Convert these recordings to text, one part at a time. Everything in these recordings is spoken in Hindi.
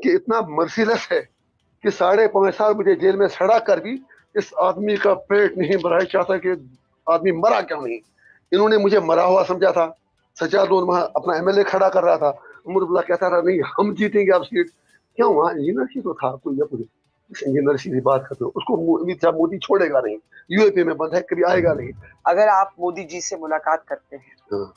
कि इतना मर्सीलेस है कि 5.5 साल मुझे जेल में सड़ा कर भी इस आदमी का पेट नहीं भरा चाहता कि आदमी मरा क्यों नहीं। इन्होंने मुझे मरा हुआ समझा था। सज्जाद लोन वहां अपना एमएलए खड़ा कर रहा था, उमर अब्दुल्ला कहता रहा नहीं हम जीतेंगे आप सीट। क्यों वहां इंजीनियर ही तो था कोई, या पूरी इंजीनियर की बात करते हो, उसको उम्मीद था मोदी छोड़ेगा नहीं, यूएपी में बंद है कभी आएगा नहीं। अगर आप मोदी जी से मुलाकात करते हैं, हाँ।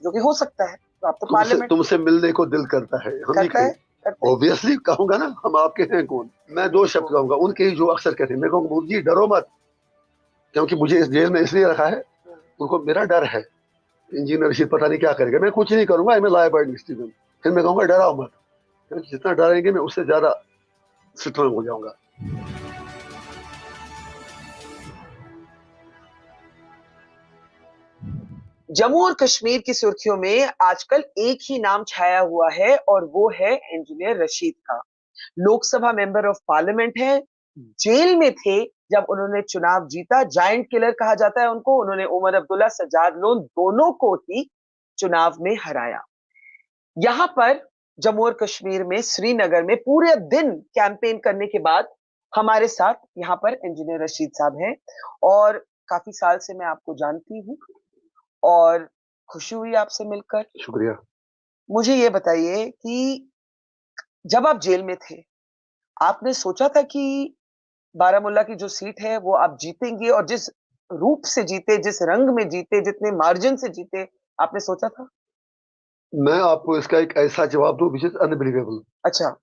जो कि हो सकता है, तो आप तो पार्लियामेंट तुमसे मिलने को दिल करता है, हम ही करता है, ऑब्वियसली कहूंगा ना, हम आपके हैं कौन। मैं 2 शब्द कहूंगा उनके ही जो अक्सर कहते हैं, मैं कहूंगा मोदी जी डरो मत, क्योंकि मुझे इस जेल में इसलिए रखा है, उनको मेरा डर है इंजीनियर रशीद पता नहीं क्या करेगा। मैं कुछ नहीं करूंगा, मैं ला अबाइडिंग सिटीजन। फिर मैं कहूंगा डराओ मत, क्योंकि जितना डराएंगे मैं उससे ज्यादा स्ट्रांग हो जाऊंगा। जम्मू और कश्मीर की सुर्खियों में आजकल एक ही नाम छाया हुआ है और वो है इंजीनियर रशीद का। लोकसभा मेंबर ऑफ पार्लियामेंट है, जेल में थे जब उन्होंने चुनाव जीता। जायंट किलर कहा जाता है उनको। उन्होंने उमर अब्दुल्ला, सज्जाद लोन दोनों को ही चुनाव में हराया। यहां पर जम्मू और कश्मीर में श्रीनगर में पूरे दिन कैंपेन करने के बाद हमारे साथ यहां पर इंजीनियर रशीद साहब हैं और काफी साल से मैं आपको जानती हूँ और खुशी हुई आपसे मिलकर। शुक्रिया। मुझे ये बताइए कि जब आप जेल में थे, आपने सोचा था कि बारामूला की जो सीट है वो आप जीतेंगे, और जिस रूप से जीते, जिस रंग में जीते, जितने मार्जिन से जीते, आपने सोचा था? मैं आपको इसका एक ऐसा जवाब दूं विच इज अनबिलीवेबल। अच्छा।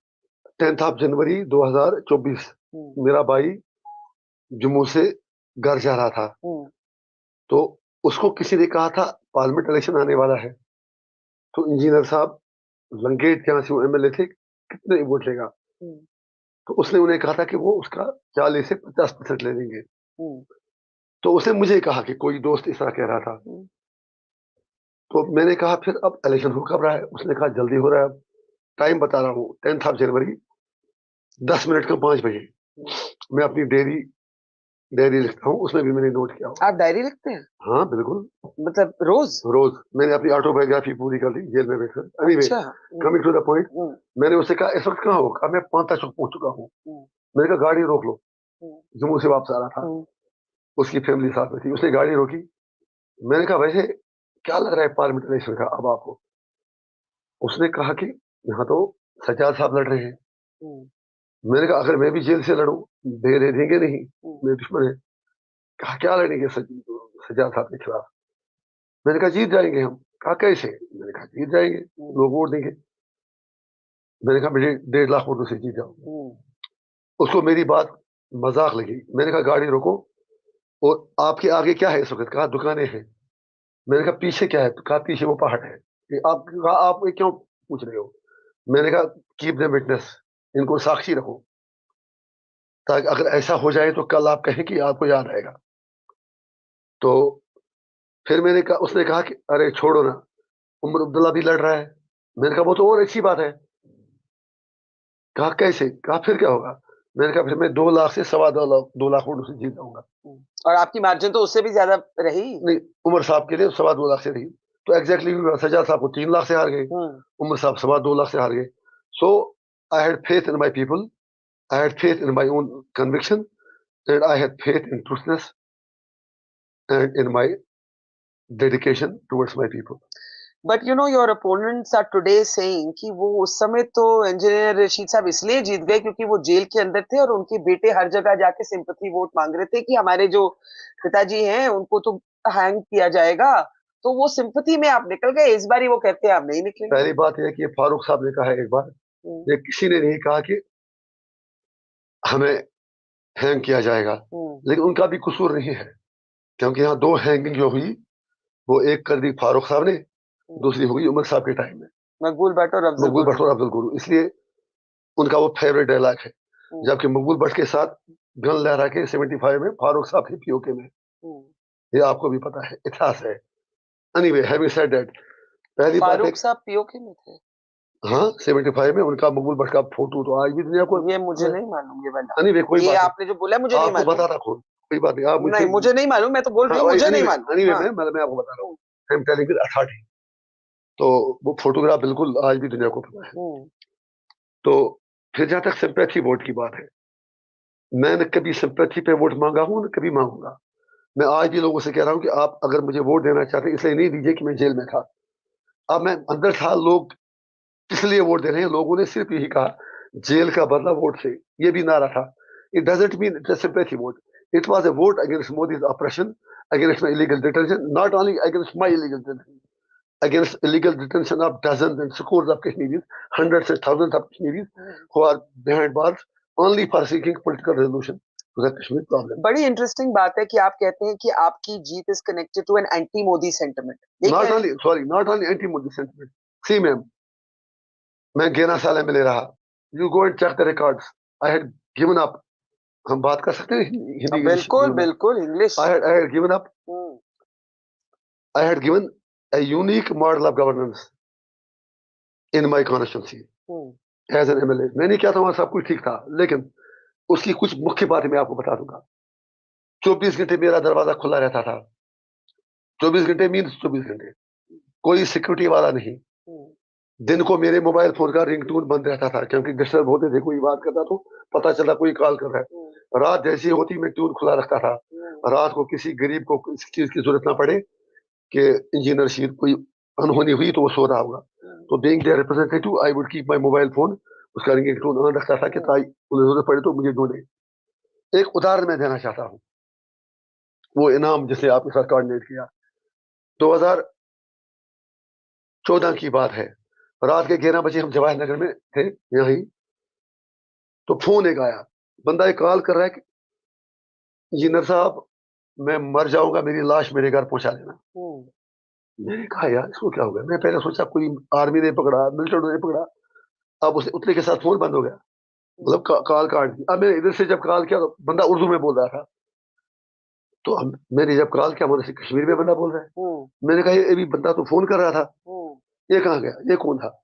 10 जनवरी 2024 मेरा भाई जम्मू से घर जा रहा था, तो उसको किसी ने कहा था पार्लियामेंट इलेक्शन आने वाला है, तो इंजीनियर साहब लंगेट जहां से वो एमएलए थे कितने वोट लेगा, तो उसने उन्हें कहा था कि वो उसका 40 से 50% ले लेंगे। तो उसने मुझे कहा कि कोई दोस्त इस तरह कह रहा था, तो मैंने कहा फिर अब इलेक्शन हो कब रहा है। उसने कहा जल्दी हो रहा है, टाइम बता रहा हूँ 10 जनवरी 10 मिनट का 5 बजे। मैं अपनी डायरी लिखता हूँ, उसमें भी मैंने नोट किया। आप डायरी लिखते हैं? हाँ बिल्कुल, मतलब रोज? रोज मैंने अपनी ऑटोबायोग्राफी पूरी कर ली जेल में बैठकर। Anyway, coming to the point, मैंने उससे कहा इस वक्त कहाँ हो? कहा मैं पांता चौक पहुंच चुका हूँ। मैंने कहा गाड़ी रोक लो, जम्मू से वापस आ रहा था, उसकी फैमिली साथ में थी, उसने गाड़ी रोकी। मैंने कहा वैसे क्या लग रहा है पार्लियामेंट इलेक्शन का अब आपको? उसने कहा कि यहाँ तो सज्जाद साहब लड़ रहे हैं। मैंने कहा अगर मैं भी जेल से लड़ूं दे देंगे नहीं, मेरे दुश्मन है। कहा क्या लड़ेंगे सज्जाद साहब के खिलाफ? मैंने कहा जीत जाएंगे हम। कहा कैसे? मैंने कहा जीत जाएंगे, लोग वोट देंगे। मैंने कहा मुझे 1.5 लाख वोटों से जीत जाओ। उसको मेरी बात मजाक लगी। मैंने कहा गाड़ी रोको, और आपके आगे क्या है इस वक्त? कहा दुकानें हैं। मैंने कहा पीछे क्या है? कहा पीछे वो पहाड़ है। आप ये क्यों पूछ रहे हो? मैंने कहा कीप द विटनेस, इनको साक्षी रखो, ताकि अगर ऐसा हो जाए तो कल आप कहें कि आपको याद आएगा। तो फिर मैंने कहा, उसने कहा कि अरे छोड़ो ना, उमर अब्दुल्ला भी लड़ रहा है। मैंने कहा वो तो और अच्छी बात है। कहा कैसे? कहा फिर क्या होगा? मैंने कहा फिर मैं 2 लाख से 2.25 लाख 2 लाख वोटों से जीत जाऊंगा। और आपकी मार्जिन तो उससे भी ज्यादा रही। नहीं, उमर साहब के लिए 2.25 लाख से रही, तो एग्जैक्टली सज्जाद साहब को 3 लाख से हार गए, उमर साहब 2.25 लाख से हार गए। So I had faith in my people, I had faith in my own conviction, and I had faith in truthness and in my dedication towards my people. But you know your opponents are today saying कि वो उस समय तो इंजीनियर रशीद साहब इसलिए जीत गए क्योंकि वो जेल के अंदर थे और उनके बेटे हर जगह जाके सिंपैथी वोट मांग रहे थे कि हमारे जो पिताजी हैं उनको तो हैंग किया जाएगा, तो वो सिंपैथी में आप निकल गए। इस बार वो कहते हैं आप नहीं निकले। पहली बात यह कि फारूक साहब ने कहा है एक बार, ये किसी ने नहीं कहा कि हमें हैंग किया जाएगा, लेकिन उनका भी कसूर नहीं है, क्योंकि यहाँ 2 हैंगिंग जो हुई, वो एक कर दी फारूक साहब ने, दूसरी हो गई उमर साहब के टाइम में, मकबूल भट्ट और अफजल गुरु। इसलिए उनका वो फेवरेट डायलॉग है। जबकि मकबूल भट्ट के साथ गन लहरा के 75 में फारूक साहब थे पीओके में, ये आपको भी पता है, इतिहास है। एनीवे, हैविंग सेड दैट, पहली बात है फारूक साहब पीओके में थे। हाँ, 75 में उनका मकबूल भट्ट का फोटो तो आज भी दुनिया को, ये मुझे नहीं मालूम, ये वाला एनीवे कोई ये बात आपने जो बोला मुझे नहीं आपको मालूम। बता रहा हूँ, कोई बात नहीं, आप नहीं, मुझे नहीं मालूम, मैं तो बोल रही हूँ मुझे नहीं मालूम। एनीवे मैं आपको बता रहा हूँ, I am telling with authority. तो वो फोटोग्राफ बिल्कुल आज भी दुनिया को पता है। तो फिर जहां तक सिंपैथी वोट की बात है, मैंने कभी सिंपैथी पे वोट मांगा हूं, न कभी मांगूंगा। मैं आज भी लोगों से कह रहा हूं कि आप अगर मुझे वोट देना चाहते हैं, इसलिए नहीं दीजिए कि मैं जेल में था। अब मैं अंदर था, लोग किस लिए वोट दे रहे हैं, लोगों ने सिर्फ यही कहा, जेल का बदला वोट से, ये भी नारा था। It doesn't mean it's a sympathy vote, it was a vote against Modi's operation, against my illegal detention, not only against my illegal detention, against illegal detention of dozens and scores of Kashmiris, hundreds and thousands of Kashmiris who are behind bars only for seeking political resolution to the Kashmir problem. बड़ी इंटरेस्टिंग बात है कि आप कहते हैं कि आपकी जीत is connected to an anti Modi sentiment. Not only anti-Modi sentiment. See, ma'am, मैं 11 साल एमएलए रहा। You go and check the records. I had given up. हम बात कर सकते हैं हिंदी? बिल्कुल बिल्कुल, English. I had given up. I had given a unique model of governance in my constituency as an MLA. मैंने क्या था, वहां सब कुछ ठीक था, लेकिन उसकी कुछ मुख्य बातें मैं आपको बता दूंगा। 24 घंटे मेरा दरवाजा खुला रहता था। 24 घंटे मीन्स 24 घंटे, कोई सिक्योरिटी वाला नहीं। दिन को मेरे मोबाइल फोन का रिंगटोन बंद रहता था, क्योंकि डिस्टर्ब होते थे, कोई बात करता तो पता चला कोई कॉल कर रहा है। रात जैसी होती मैं ट्यून खुला रखता था, रात को किसी गरीब को किसी चीज की जरूरत ना पड़े कि इंजीनियर शीर कोई अनहोनी हुई तो वो सो रहा होगा, तो being their representative I would keep my mobile phone, उसका रिंगटोन ऑन रखता था कि ताई उन्हें जरूरत पड़े तो मुझे ढूंढे। एक उदाहरण मैं देना चाहता हूँ, वो इनाम जिसे आपके साथ कोऑर्डिनेट किया, 2014 की बात है। रात के 11 बजे हम जवाहर नगर में थे यहीं, तो फोन एक आया, बंदा एक कॉल कर रहा है कि इंजीनियर साहब मैं मर जाऊंगा, मेरी लाश मेरे घर पहुंचा देना। मैंने कहा यार इसको क्या हो गया, मैं पहले सोचा कोई आर्मी ने पकड़ा, मिलिट्री ने पकड़ा, अब उसे उतने के साथ फोन बंद हो गया, मतलब कॉल काट दी। अब मैंने इधर से जब कॉल किया तो बंदा उर्दू में बोल रहा था, तो मैंने जब कॉल किया मैंने कश्मीर में बंदा बोल रहा है। मैंने कहा ये भी बंदा तो फोन कर रहा था, ये कहाँ गया, ये कौन था?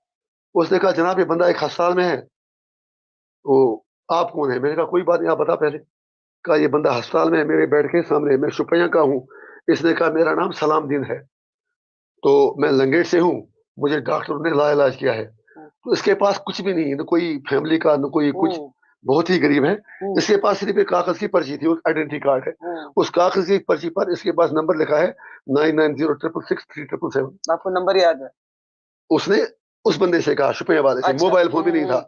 उसने कहा जनाब ये बंदा एक अस्पताल में है, तो आप कौन है? मैंने कहा कोई बात नहीं, आप बता पहले। कहा ये बंदा अस्पताल में है, मेरे बेड के सामने, मैं शुपिया का हूँ। इसने कहा मेरा नाम सलामदीन है, तो मैं लंगेट से हूँ, मुझे डॉक्टर ने ला इलाज किया है। तो इसके पास कुछ भी नहीं, न कोई फैमिली का, न कोई कुछ, बहुत ही गरीब है। इसके पास सिर्फ एक कागज की पर्ची थी, आइडेंटिटी कार्ड है। उस कागज की पर्ची पर इसके पास नंबर लिखा है 9906663777। आपको नंबर याद है? उसने उस बंदे से कहा, शुपिया वाले से, मोबाइल फोन भी नहीं था,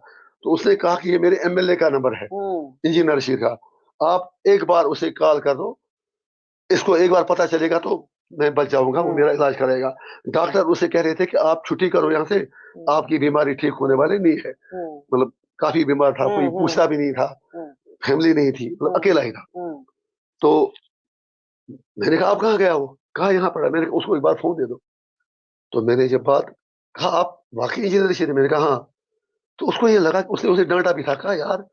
तो उसने कहा कि ये मेरे एमएलए का नंबर है, इंजीनियर रशीद का, आप एक बार उसे कॉल कर दो, इसको एक बार पता चलेगा तो मैं बच जाऊंगा, वो मेरा इलाज कराएगा। डॉक्टर उसे कह रहे थे कि आप छुट्टी करो यहाँ से, आपकी बीमारी ठीक होने वाली नहीं है। मतलब काफी बीमार था, कोई पूछता भी नहीं था, फैमिली नहीं थी, मतलब अकेला ही था। तो मैंने कहा आप कहाँ गया? वो कहा यहाँ पड़ा। मैंने कहा उसको एक बार फोन दे दो। तो मैंने जब बात कहा आप वाकई इंजीनियर रशीद? मैंने कहा हाँ। तो उसको ये लगा, उसने उसे डांटा भी था, कहा यार,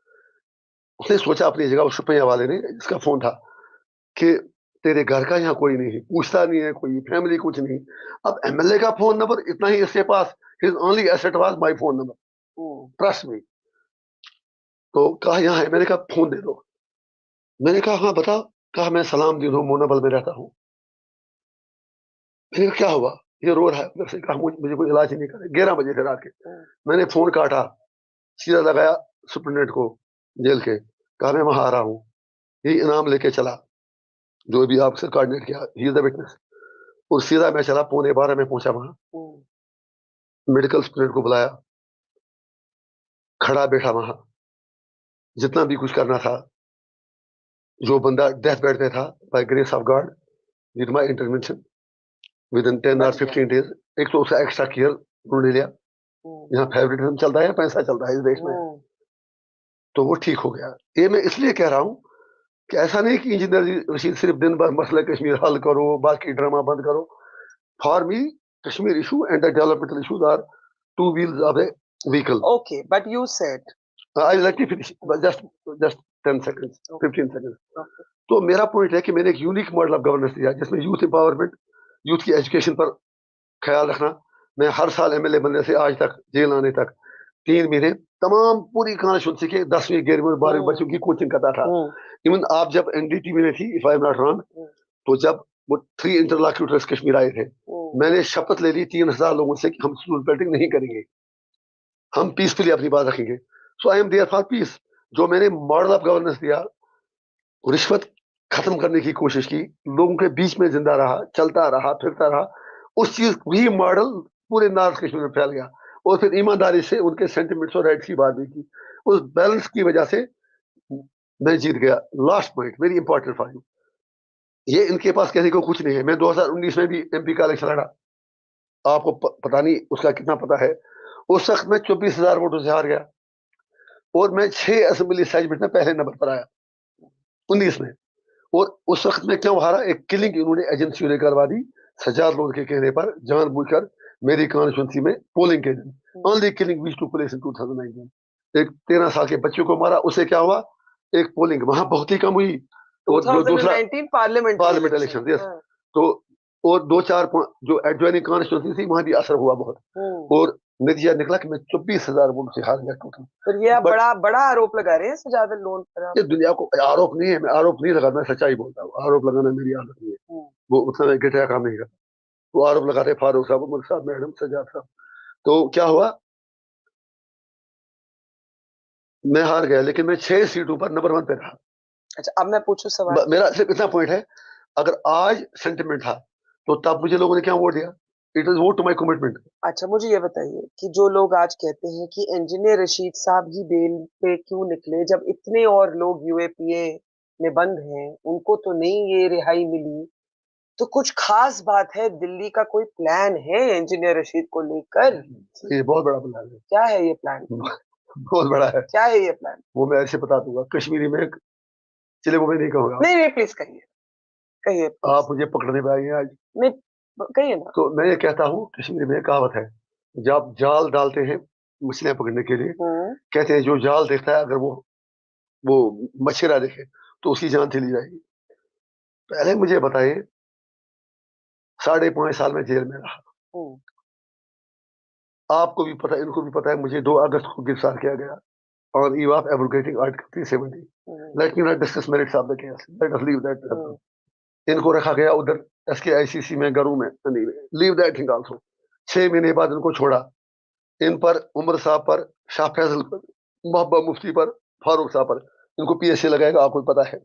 उसने सोचा अपनी जगह, उस शुपिया वाले ने, इसका फोन था, कि तेरे घर का यहाँ कोई नहीं, पूछता नहीं है कोई, फैमिली कुछ नहीं। अब एमएलए का फोन नंबर इतना ही इसके पास, his only asset was my phone number, trust me. तो कहा यहाँ है। मैंने कहा फोन दे दो। मैंने कहा हाँ बताओ। कहा मैं सलामदीन हूँ, मोनाबल में रहता हूँ। मैंने कहा क्या हुआ? ये रो रहा है उधर से। कहा मुझे कोई इलाज नहीं करे। 11 बजे थे रात के। मैंने फोन काटा, सीधा लगाया सुप्रिटेंडेंट को जेल के, कहा मैं वहां आ रहा हूँ, ये इनाम लेके चला जो भी आपसे कोऑर्डिनेट किया, ही इज द विटनेस। और सीधा मैं चला, 11:15 में पहुंचा वहां, मेडिकल स्टूडेंट को बुलाया, खड़ा बैठा वहां, जितना भी कुछ करना था। जो बंदा डेथ बेड पे था, by grace of God, with my intervention, within 10 और 15 डेज, एक तो उसका एक्स्ट्रा केयर उन्होंने लिया। यहाँ फेवरेटिज्म चलता है, पैसा चलता है इस देश में, तो वो ठीक हो गया। ये मैं इसलिए कह रहा हूँ कि ऐसा नहीं कि इंजीनियर रशीद सिर्फ दिन भर मसला कश्मीर हल करो, बाकी ड्रामा बंद करो। For me Kashmir issue and the developmental issues are two wheels of a vehicle. Okay, but you said I like to finish, just 10 seconds, 15 seconds. तो मेरा पॉइंट है कि मैंने एक यूनिक मॉडल ऑफ गवर्नेंस दिया, जिसमें यूथ एम्पावरमेंट, यूथ की एजुकेशन पर ख्याल रखना। मैं हर साल एमएलए बनने से आज तक, जेल आने तक, 3 महीने तमाम पूरी कॉन्स्टिट्यूंसी के 10वीं 11वीं 12वीं बच्चों की कोचिंग करता था। इवन आप जब एनडीटीवी में थी, if I am not wrong, तो जब वो 3 इंटरलॉक्यूटर्स कश्मीर आए थे, मैंने शपथ ले ली 3000 लोगों से कि हम स्कूल पेल्टिंग नहीं करेंगे, हम पीसफुली अपनी बात रखेंगे। So I am there for peace. जो मैंने मॉडल ऑफ गवर्नेंस दिया, रिश्वत खत्म करने की कोशिश की, लोगों के बीच में जिंदा रहा, चलता रहा, फिरता रहा, उस चीज वही मॉडल पूरे नॉर्थ कश्मीर में फैल गया। और फिर ईमानदारी से उनके सेंटिमेंट्स और राइट्स की बात भी की। उस बैलेंस की वजह से मैं जीत गया। Last point very important for you, ये इनके पास कहने को कुछ नहीं है। मैं 2019 में भी एमपी का इलेक्शन लड़ा, आपको पता नहीं उसका कितना पता है। उस वक्त मैं 24,000 वोटों से हार गया और मैं 6 असेंबली सेगमेंट में पहले नंबर पर आया 19 में। और उस वक्त में क्यों हारा? एक किलिंग इन्होंने एजेंसियों ने करवा दी सजाद लोगों के कहने पर, जानबूझकर मेरी कॉन्स्टिट्यूंसी में पोलिंग के दिन। Only killing which took place in 2019। एक 13 साल के बच्चे को मारा, उससे क्या हुआ? एक पोलिंग वहां बहुत ही कम हुई। और जो दूसरा 2019 पार्लियामेंट इलेक्शन, यस। तो और 2-4 जो एडजॉइनिंग कॉन्स्टिट्यूंसी थी वहां भी असर हुआ बहुत। और नतीजा निकला कि मैं 24,000 वोट से हार गया टोटल। तो ये आप बड़ा बड़ा आरोप लगा रहे हैं सजाद लोन पर। ये दुनिया को आरोप नहीं है, मैं आरोप नहीं लगाता, मैं सच्चाई बोलता हूँ। आरोप लगाना मेरी आदत नहीं है, वो उतना घटिया काम नहीं करता। वो आरोप लगाते फारूक साहब, उमर साहब, मैडम, सजाद साहब। तो क्या हुआ? मैं हार गया, लेकिन मैं 6 सीटों पर नंबर 1 पे रहा। अच्छा, अब मैं पूछूं सवाल। मेरा सिर्फ इतना पॉइंट है, अगर आज सेंटिमेंट था तो तब मुझे लोगों ने क्या वोट दिया? It is vote to my commitment. अच्छा, मुझे ये बताइए कि जो लोग आज कहते हैं कि इंजीनियर रशीद साहब ही बेल पे क्यों निकले, जब इतने और लोग यूएपीए में बंद हैं, उनको तो नहीं ये रिहाई मिली, तो कुछ खास बात है? दिल्ली का कोई प्लान है इंजीनियर रशीद को लेकर? ये बहुत बड़ा प्लान है। क्या है ये प्लान? बहुत बड़ा है। क्या है ये प्लान? वो मैं ऐसे बता दूंगा कश्मीरी में, चले वो मैं नहीं कहूंगा। नहीं नहीं, प्लीज कहिए, कहिए please। आप मुझे पकड़ने पे आएंगे आज। नहीं, कहिए ना। तो मैं ये कहता हूँ, कश्मीर में कहावत है, जब जाल डालते हैं मछलियां पकड़ने के लिए, कहते हैं जो जाल देखता है, अगर वो मछली देखे तो उसकी जान चली जाएगी। पहले मुझे बताइए, 5.5 साल में जेल में रहा, आपको भी पता है, इनको भी पता है, मुझे 2 अगस्त को गिरफ्तार किया गया on eve of abrogating article 370। Let me not discuss merits of the case, let us leave that. इनको रखा गया उधर SKICC में, घरों में, लीव दैट थिंग आल्सो। 6 महीने बाद इनको छोड़ा। इन पर, उमर साहब पर, शाह फैजल पर, मोहब्बत मुफ्ती पर, फारूक साहब पर, इनको PSA लगाएगा, आपको पता है।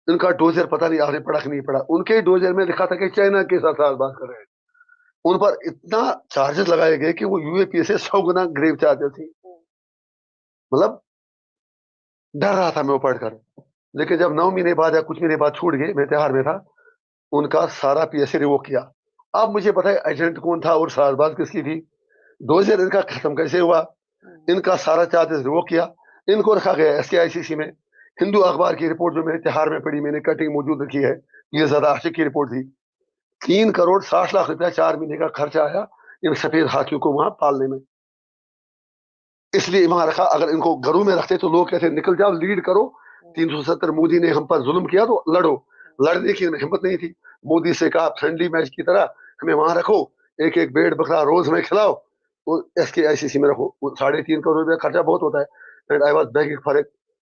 इनका डोजर पता नहीं आपने पढ़ा कि नहीं पढ़ा। उनके डोजर में लिखा था कि चाइना के साथ बात कर रहे हैं। उन पर इतना चार्जेस लगाए गए कि वो UAPA से 100 गुना ग्रेव चार्जेस थी। मतलब डर रहा था मैं वो पढ़कर। लेकिन जब 9 महीने बाद या कुछ महीने बाद छूट गए, मैं तिहाड़ में था, उनका सारा PSA रिवोक किया। अब मुझे पता है एजेंट कौन था और साजबाज किसकी थी, डोजर इनका खत्म कैसे हुआ, इनका सारा चार्जेस रिवोक किया। इनको रखा गया SKICC में। हिंदू अखबार की रिपोर्ट जो मेरे तिहाड़ में पड़ी, मैंने कटिंग मौजूद रखी है, ये ज्यादा आशिक की रिपोर्ट थी। 3 करोड़ 60 लाख रुपया 4 महीने का खर्चा आया इन सफेद हाथियों को वहां पालने में। इसलिए वहां रखा। अगर इनको घरों में रखते तो लोग कहते निकल जाओ, लीड करो, 370 मोदी ने हम पर जुल्म किया तो लड़ो। लड़ने की हिम्मत नहीं थी। मोदी से कहा फ्रेंडली मैच की तरह हमें वहां रखो, एक एक भेड़ बकरा रोज हमें खिलाओ, और SKICC में रखो। 3.5 करोड़ रुपया खर्चा बहुत होता है। And I was begging for a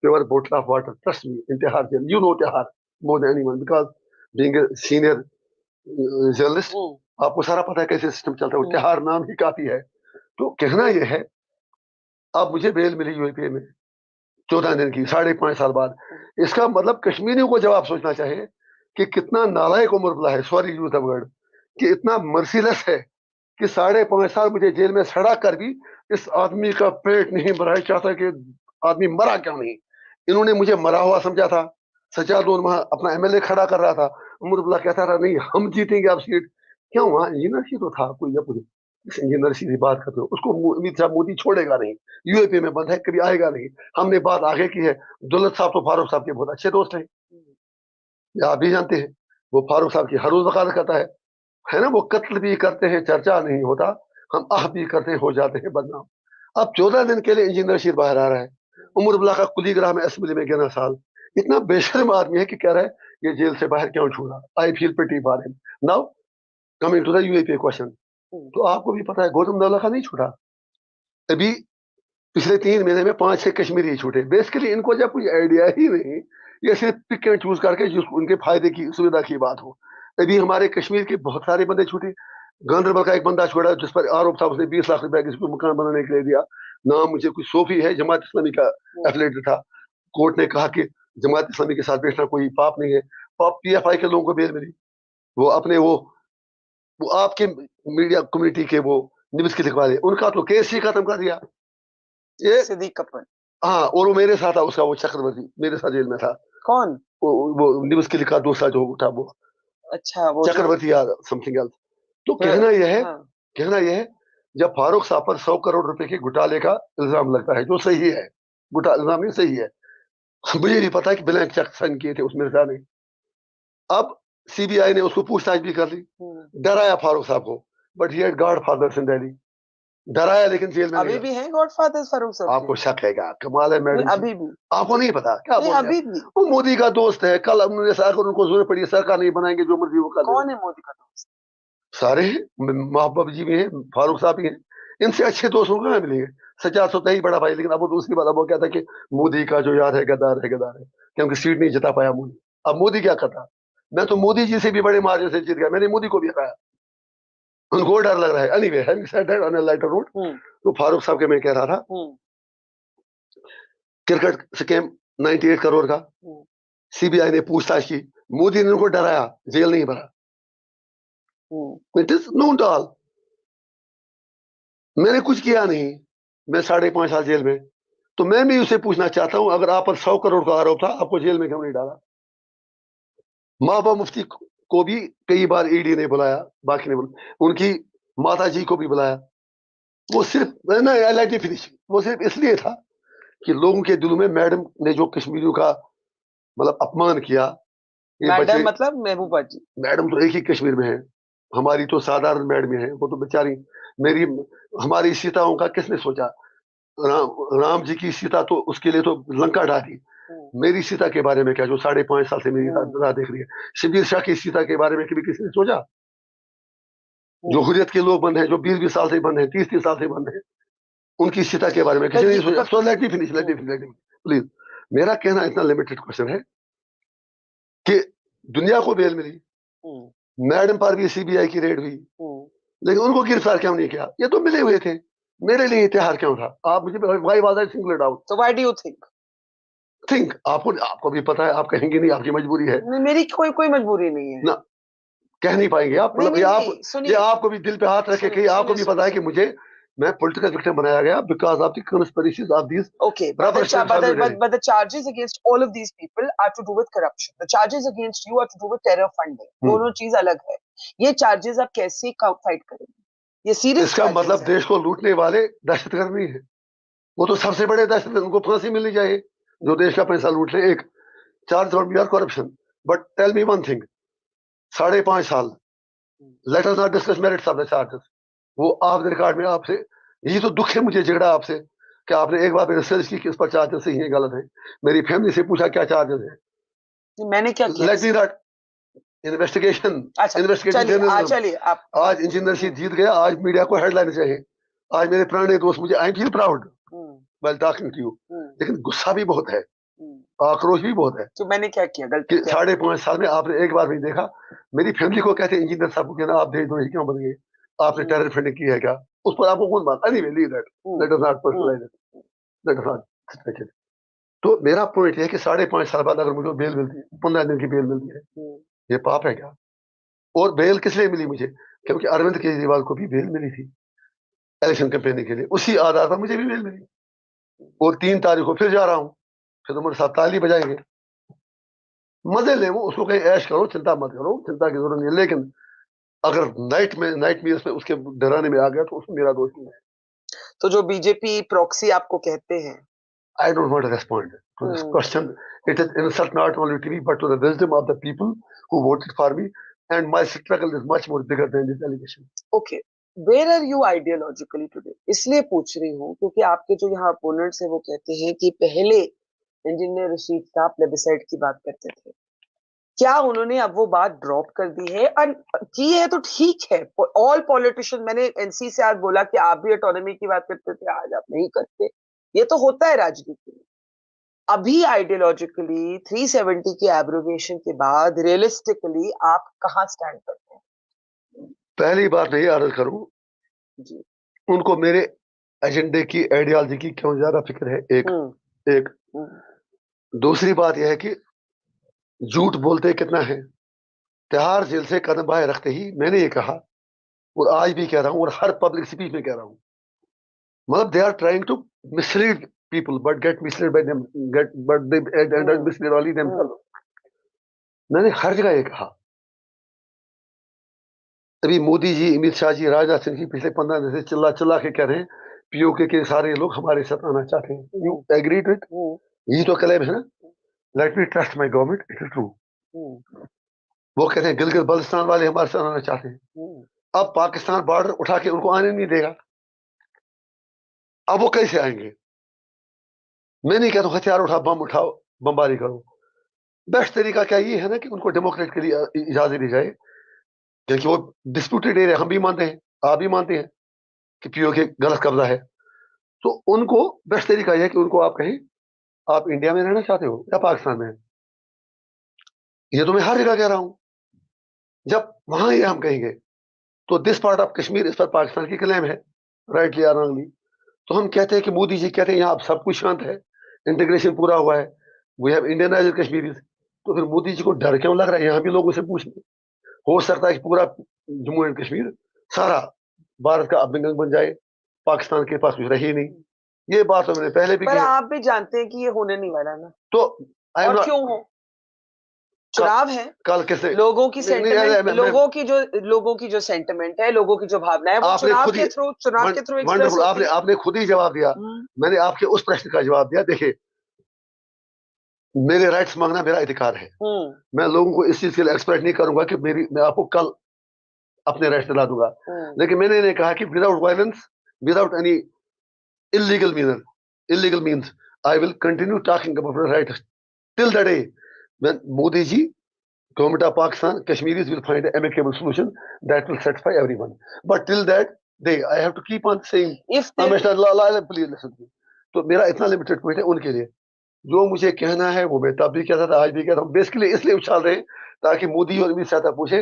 pure bottle of water, trust me, in Tihar jail. You know Tihar more than anyone, because being a senior journalist, आपको सारा पता है कैसे सिस्टम चलता है। तिहाड़ नाम ही काफी है। तो कहना यह है, अब मुझे बेल मिली UAPA में 14 दिन की, 5.5 साल बाद। इसका मतलब कश्मीरियों को जवाब सोचना चाहिए कि कितना नालायक उमर अब्दुल्ला है, सॉरी यूज द वर्ड, कि इतना मर्सीलेस है कि 5.5 साल मुझे जेल में सड़ा कर भी इस आदमी का पेट नहीं भरा चाहता कि आदमी मरा क्यों नहीं। इन्होंने मुझे मरा हुआ समझा था। सज्जाद लोन वहां अपना MLA खड़ा कर रहा था, उमर अब्दुल्ला कहता था नहीं हम जीतेंगे आप सीट। क्यों? वहां इंजीनियर ही तो था कोई, जब इंजीनियर सीधी बात करते हो, उसको अमित शाह मोदी छोड़ेगा नहीं। UAPA में बंद है, कभी आएगा नहीं। हमने बात आगे की है। दौलत साहब तो फारूक साहब के बहुत अच्छे दोस्त हैं, आप भी जानते हैं। वो फारूक साहब की हर रोज वकालत करता है ना। वो कत्ल भी करते हैं, चर्चा नहीं होता, हम आह भी करते हैं, हो जाते हैं बदनाम। अब 14 दिन के लिए इंजीनियर रशीद बाहर आ रहा है। उमर अब्दुल्ला का कुलीग रहा, में असेंबली में 11 साल। इतना बेशर्म आदमी है कि कह रहा है ये जेल से बाहर क्यों छूटा। I feel pity for him. Now coming to the UAPA question. तो आपको भी पता है गौतम नवला का नहीं छूटा अभी। पिछले 3 महीने में 5-6 कश्मीरी छूटे। बेसिकली इनको जब कोई आइडिया ही नहीं, ये सिर्फ पिक एंड चूज करके जिसको उनके फायदे की सुविधा की बात हो। अभी हमारे कश्मीर के बहुत सारे बंदे छूटे। गांधरबल का एक बंदा छोड़ा जिस पर आरोप था उसने 20 लाख रुपया किसी को मकान बनाने के लिए दिया। नाम मुझे कोई सोफी है, जमात इस्लामी का एफिलिएटेड था। कोर्ट ने कहा कि जमात इस्लामी के साथ बैठना कोई पाप नहीं है। पाप पीएफआई के लोगों को बेल मिली, वो अपने वो आपके मीडिया कम्युनिटी के वो न्यूज के लिखवा दे, उनका तो केस ही खत्म कर दिया ये। सिद्दीक कपन, हाँ, और वो मेरे साथ था, उसका वो चक्रवर्ती मेरे साथ जेल में था। कौन? वो न्यूज के लिखा दूसरा जो था वो अच्छा, वो चक्रवर्ती या समथिंग एल्स। तो कहना यह है, कहना यह है, जब फारूक साहब पर 100 करोड़ रुपए के घोटाले का इल्जाम लगता है, जो सही है, घोटाला इल्जाम नहीं सही है, मुझे नहीं पता कि ब्लैंक चेक साइन किए थे उस मिर्जा ने। अब सीबीआई ने उसको पूछताछ भी कर ली, डराया फारूक साहब को, but he had godfathers in Delhi. डराया लेकिन जेल में अभी भी हैं गॉडफादर फारूक साहब? आपको शक है क्या? कमाल है मैडम, अभी भी आपको नहीं पता क्या? नहीं, अभी भी वो मोदी का दोस्त है, कल उन्होंने अगर उनको जरूरत पड़ी सरकार नहीं बनाएंगे, जो मर्जी वो कर। कौन है मोदी का दोस्त? सारे हैं, महबूब जी भी हैं, फारूक साहब भी हैं, इनसे अच्छे दोस्त लोग कहाँ मिलेंगे? सज्जाद तो ही बड़ा भाई, लेकिन अब वो दूसरी बात, अब वो कहता कि मोदी का जो यार है गद्दार है, गद्दार है, क्योंकि सीट नहीं जिता पाया मोदी। अब मोदी क्या करता? मैं तो मोदी जी से भी बड़े मार्जिन से जीत गया, मैंने मोदी को भी हराया, उनको डर लग रहा है। Anyway, having said that, on a lighter note, तो फारूक साहब के मैं कह रहा था, क्रिकेट स्कैम 98 करोड़ का सीबीआई ने पूछताछ की, मोदी ने उनको डराया, जेल नहीं भरा। It is known to all. मैंने कुछ किया नहीं, मैं 5.5 साल जेल में, तो मैं भी उसे पूछना चाहता हूं, अगर आप पर 100 करोड़ का आरोप था, आपको जेल में क्यों नहीं डाला? महबूबा मुफ्ती को भी कई बार ईडी ने बुलाया, बाकी ने बुलाया, उनकी माता जी को भी बुलाया। वो सिर्फ ना एलआईटी फिनिश, वो सिर्फ इसलिए था कि लोगों के दिलों में मैडम ने जो कश्मीरियों का मतलब अपमान किया, ये मैडम मतलब महबूबा जी? मैडम तो एक ही कश्मीर में है, हमारी तो साधारण मैडम है, वो तो बेचारी मेरी, हमारी सीताओं का किसने सोचा? राम जी की सीता तो उसके लिए तो लंका डाली, मेरी सीता के बारे में क्या, जो 5.5 साल से मेरी राह देख रही है? शबीर शाह की सीता के बारे में कभी किसी ने सोचा? जो हुर्रियत के लोग बंद हैं, जो 20-20 साल से बंद हैं, 30-30 साल से बंद हैं, उनकी सीता के बारे में किसी ने नहीं सोचा? So let me finish, please. मेरा कहना इतना लिमिटेड क्वेश्चन है कि दुनिया को बेल मिली, मैडम पर भी सीबीआई की रेड हुई, लेकिन उनको गिरफ्तार क्यों नहीं किया? ये तो मिले हुए थे, मेरे लिए इतिहास क्यों था? आप मुझे why was I singled out? So why do you think? आपको भी पता है, आप कहेंगे नहीं, आपकी मजबूरी है। मेरी कोई मजबूरी नहीं है ना, कह नहीं पाएंगे आप, मतलब ये आपको भी दिल पे हाथ रखे कि आपको भी पता है कि मुझे, मैं पॉलिटिकल विक्टिम बनाया गया because of the conspiracies of these. Okay, but the charges against all of these people are to do with corruption. The charges against you are to do with terror funding. दोनों चीज अलग है। ये चार्जेस आप कैसे फाइट करेंगे? ये सीरियस, इसका मतलब देश को लूटने वाले दहशतगर्द नहीं है, वो तो सबसे बड़े दहशतगर्द, उनको फांसी मिलनी चाहिए जो देश का पैसा लूट ले। एक charge on we are corruption, but tell me one thing, 5.5 साल, let us not discuss merits of the charges, वो ऑफ द रिकॉर्ड में आपसे, यही तो दुख है मुझे झगड़ा आपसे कि आपने एक बार रिसर्च की कि इस पर चार्जेस सही है गलत है। मेरी फैमिली से पूछा क्या चार्जेस है, मैंने क्या किया? लेट मी नॉट इन्वेस्टिगेशन, चलिए आप, आज इंजीनियर रशीद जीत गया, आज मीडिया को हेडलाइन चाहिए, आज मेरे पुराने दोस्त, मुझे I feel proud while talking to you, लेकिन गुस्सा भी बहुत है, आक्रोश भी बहुत है। तो मैंने क्या किया गलती? 5.5 साल में आपने एक बार भी देखा? मेरी फैमिली को कहते इंजीनियर साहब को कहना आप देशद्रोही क्यों बन गए, आपने टेरर फंडिंग की है क्या? उस पर आपको कौन बात? Anyway leave that, let us not personalize it, let us not. तो मेरा पॉइंट है कि 5.5 साल बाद अगर मुझे बेल मिलती है, 15 दिन की बेल मिलती है, ये पाप है क्या? और बेल किस लिए मिली मुझे? क्योंकि अरविंद केजरीवाल को भी बेल मिली थी इलेक्शन कैंपेनिंग के लिए, उसी आधार पर मुझे भी बेल मिली। और 3 तारीख को फिर जा रहा हूँ, फिर तो मेरे साथ ताली बजाएंगे, मजे ले, वो उसको कहीं ऐश करो, चिंता मत करो, चिंता की जरूरत नहीं है। लेकिन अगर नाइट में उसके डराने में आ गया तो उसमें मेरा दोष नहीं है। तो जो बीजेपी प्रॉक्सी आपको कहते हैं, I don't want to respond to this question. It is insult not only to me but to the wisdom of the people who voted for me, and my struggle is much more bigger than this allegation. Okay, where are you ideologically today? इसलिए पूछ रही हूँ क्योंकि आपके जो यहाँ अपोनेंट्स हैं वो कहते हैं कि पहले इंजीनियर रशीद साहब प्लेबिसाइड की बात करते थे, क्या उन्होंने अब वो बात ड्रॉप कर दी है? और की है तो ठीक है, ऑल पॉलिटिशियन, मैंने एनसी से आज बोला कि आप भी ऑटोनॉमी की बात करते थे, आज आप नहीं करते, ये तो होता है राजनीति में। अभी आइडियोलॉजिकली 370 के एब्रोगेशन के बाद रियलिस्टिकली आप कहां स्टैंड करते हैं? पहली बात मैं ये अर्ज करूं, जी, उनको मेरे एजेंडे की, आइडियोलॉजी की क्यों ज्यादा फिक्र है, एक दूसरी बात यह है कि झूठ बोलते कितना है। तिहाड़ जेल से कदम बाहर रखते ही मैंने ये कहा, और आज भी कह रहा हूं, और हर पब्लिक स्पीच में कह रहा हूं, मतलब they are trying to mislead people but get mislead by them, get but they end mislead only themself. मैंने हर जगह ये कहा। अभी मोदी जी, अमित शाह जी, राजनाथ सिंह जी पिछले 15 दिन से चिल्ला चिल्ला के कह रहे हैं पीओके के सारे लोग हमारे साथ आना चाहते हैं। You agree to it? यही तो क्लेम है ना, let me trust my government, it is true. वो कहते हैं गिलगित बल्तिस्तान वाले हमारे साथ आना चाहते हैं। अब पाकिस्तान बॉर्डर उठा के उनको आने नहीं देगा, अब वो कैसे आएंगे? मैं नहीं कहता हथियार उठाओ, बम उठाओ, बमबारी करो। बेस्ट तरीका क्या ये है ना कि उनको डेमोक्रेट के लिए इजाजत दी जाए, क्योंकि वो डिस्प्यूटेड एरिया, हम भी मानते हैं, आप भी मानते हैं कि पीओके गलत कब्जा है। तो उनको बेस्ट तरीका यह है कि उनको आप कहें आप इंडिया में रहना चाहते हो या पाकिस्तान में। ये तो मैं हर जगह कह रहा हूं। जब वहां ये हम कहेंगे तो दिस पार्ट ऑफ कश्मीर, इस पर पाकिस्तान की क्लेम है, राइटली या रॉन्गली। तो हम कहते हैं कि मोदी जी कहते हैं यहाँ अब सब कुछ शांत है, इंटीग्रेशन पूरा हुआ है, वी हैव इंडियनाइज्ड कश्मीर। तो फिर मोदी जी को डर क्यों लग रहा है? यहाँ भी लोगों से पूछने, हो सकता है कि पूरा जम्मू एंड कश्मीर सारा भारत का अभिन्न बन जाए, पाकिस्तान के पास कुछ रही ही नहीं। ये बात तो मैंने पहले भी पर की। आप भी जानते हैं कि ये होने नहीं वाला ना, तो और क्यों हो? चुनाव है, कल कैसे लोगों की सेंटिमेंट, लोगों की जो सेंटिमेंट है, लोगों की जो भावना है, वो आपने खुद ही चुनाव के थ्रू एक्सप्रेस वंडरफुल, होती है। आपने खुद ही जवाब दिया। मैंने आपके उस प्रश्न का जवाब दिया। देखिए, मेरे राइट्स मांगना मेरा अधिकार है, मैं लोगों को इस चीज के लिए एक्सपेक्ट नहीं करूंगा कि मैं आपको कल अपने राइट्स दिला दूंगा। लेकिन मैंने नहीं कहा कि without violence, without any illegal means, I will continue talking about the rights till the day when Modi ji, government of Pakistan, Kashmiris will find an amicable solution that will satisfy everyone. But till that day, I have to keep on saying, please listen to me. तो मेरा इतना लिमिटेड पॉइंट है उनके लिए। जो मुझे कहना है वो मैं तब भी कहता था, आज भी कहता हूँ। बेसिकली इसलिए उछाल रहे हैं ताकि मोदी और अमित शाह तक पूछे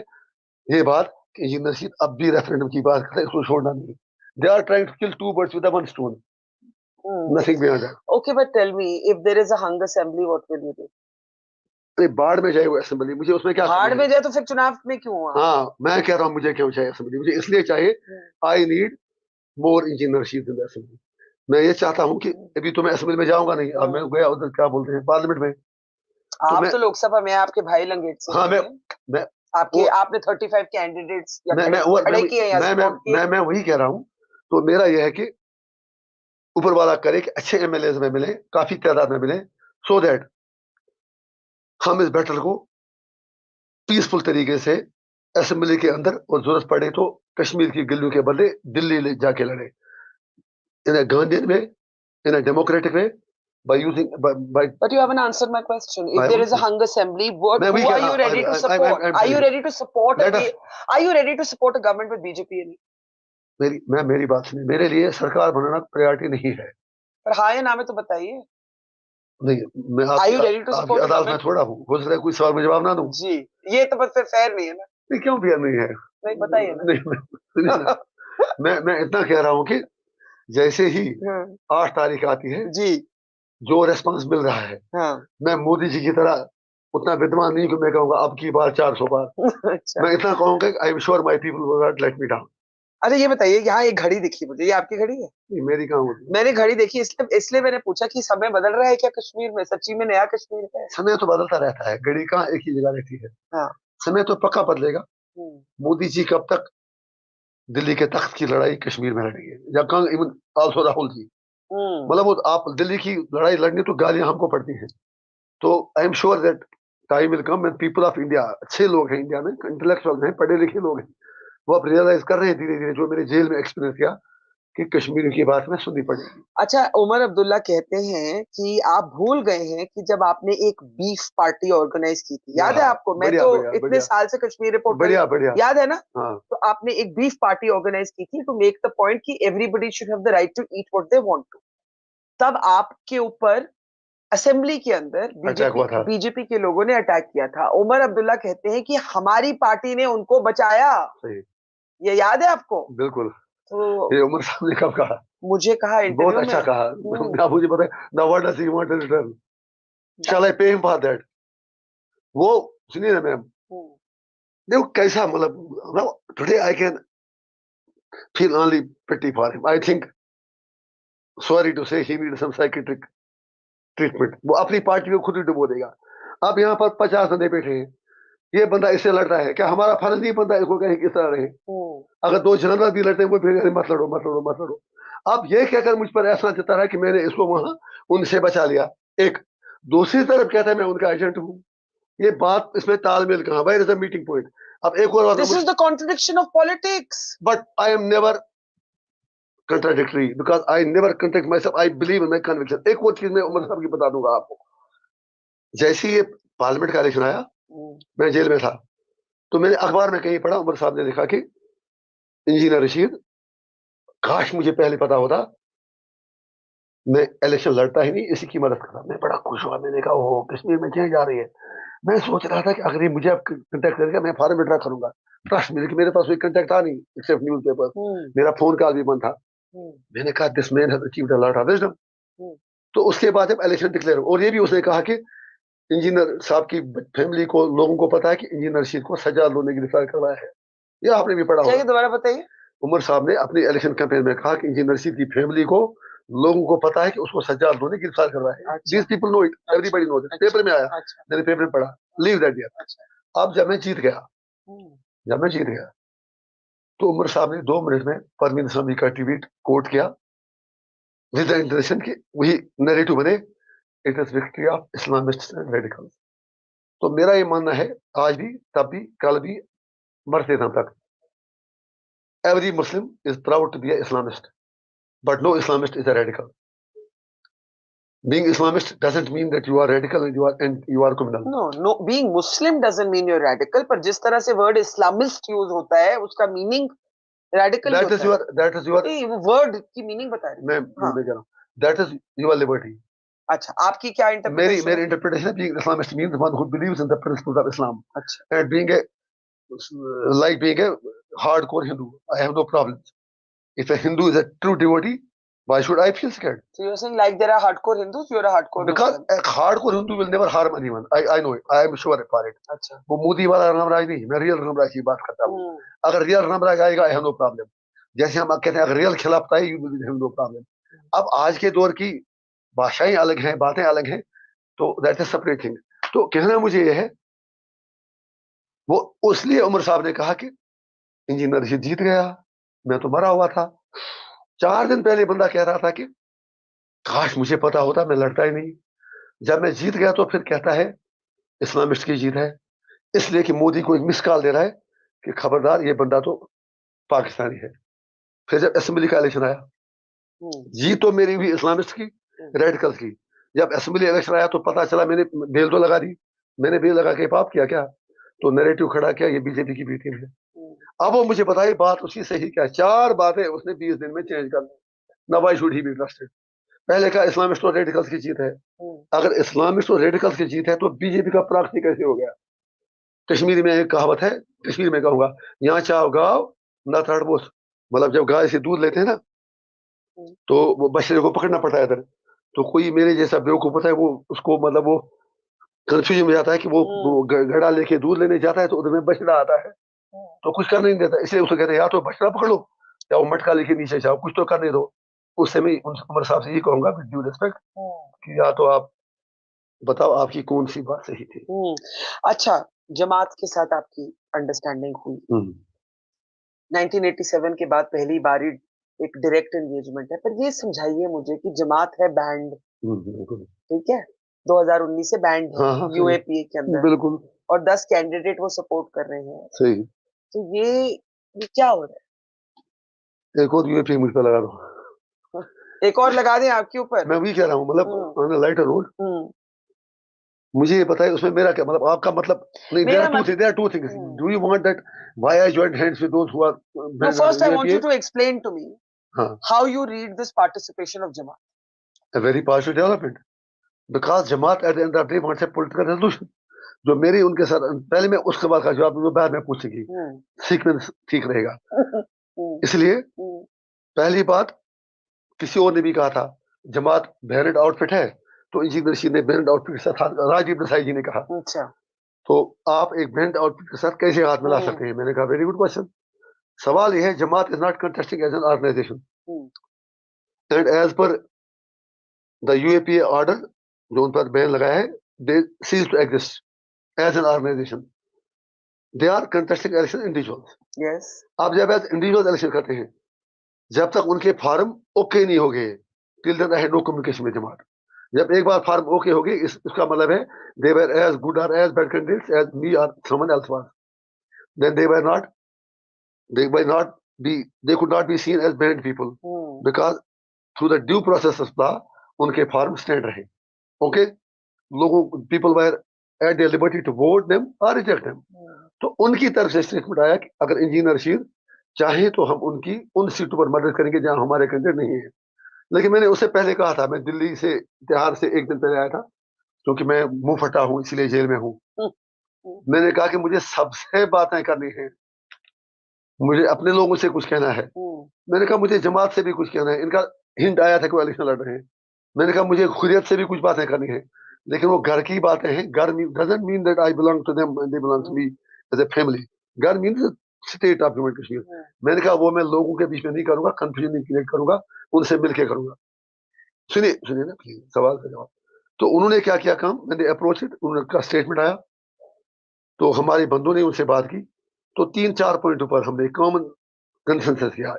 ये बात कि इंजीनियर रशीद अब भी रेफरेंडम की बात करें, उसको छोड़ना नहीं। They are trying to kill two birds with one stone, nothing beyond that. Okay, but tell me, if there is a hung assembly, what will you do? अरे बाढ़ में जाए वो असेंबली, मुझे उसमें क्या बाढ़ में जाए तो फिर चुनाव में क्यों हुआ? हाँ, मैं कह रहा हूँ मुझे क्यों चाहिए असेंबली, मुझे इसलिए चाहिए, I need more engineer Rashid in the assembly. मैं ये चाहता हूँ कि अभी तो मैं असेंबली में जाऊंगा नहीं, अब मैं गया उधर क्या बोलते हैं पार्लियामेंट में। आप तो लोकसभा में, आपके भाई लंगेट से, हाँ, मैं आपने 35 कैंडिडेट्स खड़े किए हैं। मैं वही कह रहा हूँ। तो मेरा यह है कि ऊपर वाला करे कि अच्छे एमएलए में मिले, काफी तादाद में मिले, सो दैट हम इस बैटल को पीसफुल तरीके से असेंबली के अंदर, और जरूरत पड़े तो कश्मीर की गलियों के बदले दिल्ली ले जाके लड़े, इन a Gandhian way, in a democratic way, by using by. But you haven't answered my question. If there is a hung assembly, who are you ready to support? Are you ready to support? Are you ready to support a government with BJP? मेरी बात सुनिए, मेरे लिए सरकार बनाना प्रायोरिटी नहीं है। पर हाँ या ना में तो बताइए। नहीं, मैं आपकी अदालत में थोड़ा हूँ, हो सकता है कोई सवाल में जवाब ना दूं। जी, ये तो बस फेयर नहीं है ना। नहीं, क्यों फेयर नहीं है? नहीं, बताइए ना। नहीं, मैं इतना कह रहा हूँ कि जैसे ही 8 तारीख आती है जी, जो रेस्पॉन्स मिल रहा है, मैं मोदी जी की तरह उतना विद्वान नहीं कि मैं कहूँगा अब की बार 400 बार। मैं इतना कहूँगा आई am sure my people will not let me down. अरे ये बताइए, यहाँ एक घड़ी दिखी मुझे, ये आपकी घड़ी है? मेरी कहाँ होती? मैंने घड़ी देखी, इसलिए मैंने पूछा कि समय बदल रहा है क्या कश्मीर में? सच्ची में नया कश्मीर है? समय तो बदलता रहता है, घड़ी कहाँ एक ही जगह रहती है। समय तो पक्का बदलेगा। मोदी जी कब तक दिल्ली के तख्त की लड़ाई कश्मीर में लड़ेंगे, या इवन आल्सो राहुल जी, मतलब आप दिल्ली की लड़ाई लड़नी तो गालियां हमको पड़ती हैं। तो आई am sure that time will come and people of India, अच्छे लोग हैं इंडिया में, इंटेलेक्चुअल हैं, पढ़े लिखे लोग हैं, वो अब रियलाइज कर रहे हैं धीरे धीरे, जो मेरे जेल में एक्सपीरियंस किया कि कश्मीर की बात में सुननी पड़ेगी। अच्छा, उमर अब्दुल्ला कहते हैं कि आप भूल गए हैं कि जब आपने एक बीफ पार्टी ऑर्गेनाइज की थी, याद है आपको? मैं तो इतने साल से कश्मीर रिपोर्ट, बढ़िया याद है ना? तो आपने एक बीफ पार्टी ऑर्गेनाइज की थी टू मेक द पॉइंट कि everybody should have the right to eat what they want to. तब आपके ऊपर असेंबली के अंदर बीजेपी के लोगों ने अटैक किया था। उमर अब्दुल्ला कहते हैं कि हमारी पार्टी ने उनको बचाया। ये याद है आपको? बिल्कुल। तो ये उमर साहब ने कब कहा? मुझे कहा बहुत इंटरव्यू अच्छा में। कहा। आप मुझे बताएं, now what does he want in return? Shall I pay him for that? वो सुनिए ना मैम, देखो कैसा मतलब, today I can feel only pity for him. I think, sorry to say, he need some psychiatric treatment. वो अपनी पार्टी को खुद ही डुबो देगा। अब यहाँ पर 50 बंदे बैठे हैं, ये बंदा इससे लड़ता है, क्या हमारा फर्ज नहीं बनता इसको कहीं किस तरह रहे? अगर 2 जनरल भी लड़ते हैं वो फिर मत लड़ो मत लड़ो मत लड़ो। अब ये कहकर मुझ पर ऐसा जता रहा है कि मैंने इसको वहां उनसे बचा लिया। एक दूसरी तरफ कहता है मैं उनका एजेंट हूँ। ये बात, इसमें तालमेल कहाँ? Where is the meeting point? अब एक और this is the contradiction of politics. But I am never contradictory because I never contradict myself. I believe in my conviction. एक और चीज मैं उमर साहब की बता दूंगा आपको। जैसे ही ये पार्लियामेंट का इलेक्शन आया, मैं जेल में था, तो मैंने अखबार में कहीं पढ़ा, उमर साहब ने लिखा कि इंजीनियर रशीद, काश मुझे पहले पता होता, मैं इलेक्शन लड़ता ही नहीं, इसी की मदद करता। मैं बड़ा खुश हुआ। मैंने कहा ओ, कश्मीर में क्या जा रही है? मैं सोच रहा था कि अगर ये मुझे अब कंटेक्ट करेगा, मैं फॉरन विड्रा करूंगा। ट्रस्ट मी, मेरे पास कोई कंटेक्ट था नहीं एक्सेप्ट न्यूज पेपर। मेरा फोन कॉल भी बंद था। मैंने कहा this man has achieved a lot of wisdom. तो उसके बाद जब इलेक्शन डिक्लेयर, और ये भी उसने कहा कि इंजीनियर साहब की फैमिली को, लोगों को पता है कि इंजीनियर रशीद को सजा लोने गिरफ्तार करवाया है। ये आपने भी पढ़ा होगा। दोबारा बताइए। उमर साहब ने अपने इलेक्शन कैंपेन में कहा कि इंजीनियर रशीद की फैमिली को, लोगों को पता है कि उसको सजा लोने गिरफ्तार करवाया है। This people know it, everybody knows it. Paper में आया, मैंने पेपर में पढ़ा। Leave that dear. अब जब मैं जीत गया, तो उमर साहब ने 2 मिनट में परवीन समी का ट्वीट कोट किया विद द इंटेंशन कि वही नैरेटिव बने, it is victory of Islamist and radicals. तो मेरा ये मानना है, आज भी, तब भी, कल भी, मरते दम तक, every Muslim is proud to be a Islamist, but no Islamist is a radical. Being Islamist doesn't mean that you are radical and you are criminal. No, being Muslim doesn't mean you're radical, पर जिस तरह से वर्ड इस्लामिस्ट यूज होता है, उसका meaning radical that is your word की मीनिंग बता रही मैं कह रहा हूँ, that is your liberty. अच्छा, आपकी क्या इंटरप्रिटेशन? मेरी इंटरप्रिटेशन है, being Islamist means one who believes in the principles of Islam. अच्छा, and being a hardcore Hindu, I have no problems. If a Hindu is a true devotee, why should I feel scared? So you're saying like there are hardcore Hindus, you're a hardcore Because Muslim. a hardcore Hindu will never harm anyone. I know it. I am sure for it. अच्छा, वो मोदी वाला रामराज नहीं, मैं रियल रामराज की बात करता हूँ। अगर रियल रामराज आएगा, आई हैव नो प्रॉब्लम। जैसे हम कहते हैं अगर रियल खिलाफता है, you will have no problem. अब आज के दौर की भाषाएं अलग हैं, बातें अलग हैं, तो दैट इज सेपरेट थिंग। तो कहना मुझे यह है, वो उसलिए उमर साहब ने कहा कि इंजीनियर रशीद जीत गया, मैं तो मरा हुआ था। 4 दिन पहले बंदा कह रहा था कि काश मुझे पता होता, मैं लड़ता ही नहीं। जब मैं जीत गया तो फिर कहता है इस्लामिस्ट की जीत है, इसलिए कि मोदी को एक मिस कॉल दे रहा है कि खबरदार, ये बंदा तो पाकिस्तानी है। फिर जब असेंबली का इलेक्शन आया, जीत तो मेरी हुई इस्लामिस्ट की, रेडिकल्स की। जब असेंबली इलेक्शन आया तो पता चला, मैंने बेल तो लगा दी, मैंने बेल लगा के पाप किया क्या? तो नैरेटिव खड़ा किया ये बीजेपी की बी टीम है। अब वो मुझे बताइए बात उसकी सही क्या? 4 बातें उसने 20 दिन में चेंज कर दी। ना why should he be trusted. पहले कहा इस्लामिस्ट और रेडिकल्स की जीत है। अगर इस्लामिस्ट और रेडिकल्स की जीत है तो बीजेपी का प्रॉक्सी कैसे हो गया? कश्मीरी में एक कहावत है, कश्मीर में कहूंगा, यहाँ चाहो गाँव ना तड़बोस। मतलब जब गाय से दूध लेते हैं ना, तो वो बछड़े को पकड़ना पड़ता है इधर। तो कोई मेरे जैसा बेवकूफ होता है, वो उसको मतलब वो कंफ्यूजन में जाता है कि वो घड़ा लेके दूध लेने जाता है, तो उधर में बछड़ा आता है, तो कुछ कर नहीं देता। इसलिए उसको कहते हैं या तो बछड़ा पकड़ लो या वो मटका लेके नीचे जाओ, कुछ तो करने दो। उस समय उमर साहब से ये कहूंगा विद ड्यू रिस्पेक्ट कि या तो आप बताओ आपकी कौन सी बात सही थी। अच्छा, जमात के साथ आपकी अंडरस्टैंडिंग हुई 1987 के बाद पहली बारी एक डायरेक्ट एंगेजमेंट है, पर ये समझाइए मुझे कि जमात है बैंड, ठीक है, 2019 से बैंड है यूएपीए के अंदर, बिल्कुल, और 10 कैंडिडेट वो सपोर्ट कर रहे हैं। सही। तो ये क्या हो रहा है? एक और यूएपीए मुझ पर लगा दो, एक और लगा दें आपके ऊपर। मैं भी कह रहा हूँ, मतलब ऑन अ लाइटर नोट, मुझे ये बताइए उसमें मेरा क्या मतलब, आपका मतलब नहीं। there are two things. Do you want that why I joined hands with those who are no, first I want you to explain to me how you read this participation of Jamaat. A very positive development, because Jamaat at the end of the day wants a political resolution. जो मेरी उनके साथ, पहले मैं उस सवाल का जवाब बाद में पूछेगी, सीक्वेंस ठीक रहेगा। इसलिए पहली बात, किसी और ने भी कहा था जमात ब्रांडेड आउटफिट है, तो इंजीनियर रशीद ने ब्रांडेड आउटफिट के साथ राजीव देसाई जी ने कहा, अच्छा, तो आप एक ब्रांड आउटफिट के साथ कैसे हाथ मिला सकते हैं? मैंने कहा वेरी गुड क्वेश्चन। सवाल यह है, Jamaat is not contesting as an organisation and as per the UAPA order, जो उन पर बैन लगाया है, they cease to exist as an organisation. They are contesting election individuals. Yes, आप जब एज इंडिविजुअल इलेक्शन करते हैं, जब तक उनके फार्म ओके नहीं हो गए, till then I had no communication with Jamaat. जब एक बार फार्म ओके हो गई, इसका मतलब है दे वर एज गुड और as bad candidates as me और someone else was, then they were not they could not be seen as banned people because through the due process of law उनके फार्म स्टैंड रहे। ओके, लोगों people were at their liberty to vote them और रिजेक्ट देम। तो उनकी तरफ से स्टेटमेंट आया कि अगर इंजीनियर रशीद चाहे तो हम उनकी उन सीटों पर मदद करेंगे जहां हमारे कैंडिडेट नहीं है। लेकिन मैंने उससे पहले कहा था, मैं दिल्ली से तिहाड़ से एक दिन पहले आया था, क्योंकि मैं मुंह फटा हूं इसलिए जेल में हूं। मैंने कहा कि मुझे सबसे बातें करनी है, मुझे अपने लोगों से कुछ कहना है। मैंने कहा मुझे जमात से भी कुछ कहना है। इनका हिंट आया था कि वो इलेक्शन लड़ रहे हैं। मैंने कहा मुझे खुरियत से भी कुछ बातें करनी है, लेकिन वो घर की बातें हैं। Ghar doesn't mean that I belong to them and they belong to me as a family. Ghar means state of Jammu and Kashmir. मैंने कहा वो मैं लोगों के बीच में नहीं करूंगा, कंफ्यूजन नहीं क्रिएट करूंगा, उनसे मिलकर करूंगा। सुनिए सुनिए ना प्लीज, सवाल का जवाब। तो उन्होंने क्या किया काम, मैंने अप्रोच इट, उनका स्टेटमेंट आया, तो हमारे बंधु ने उनसे बात की, तो 3-4 पॉइंटों पर हमने कॉमन कंसेंसस किया।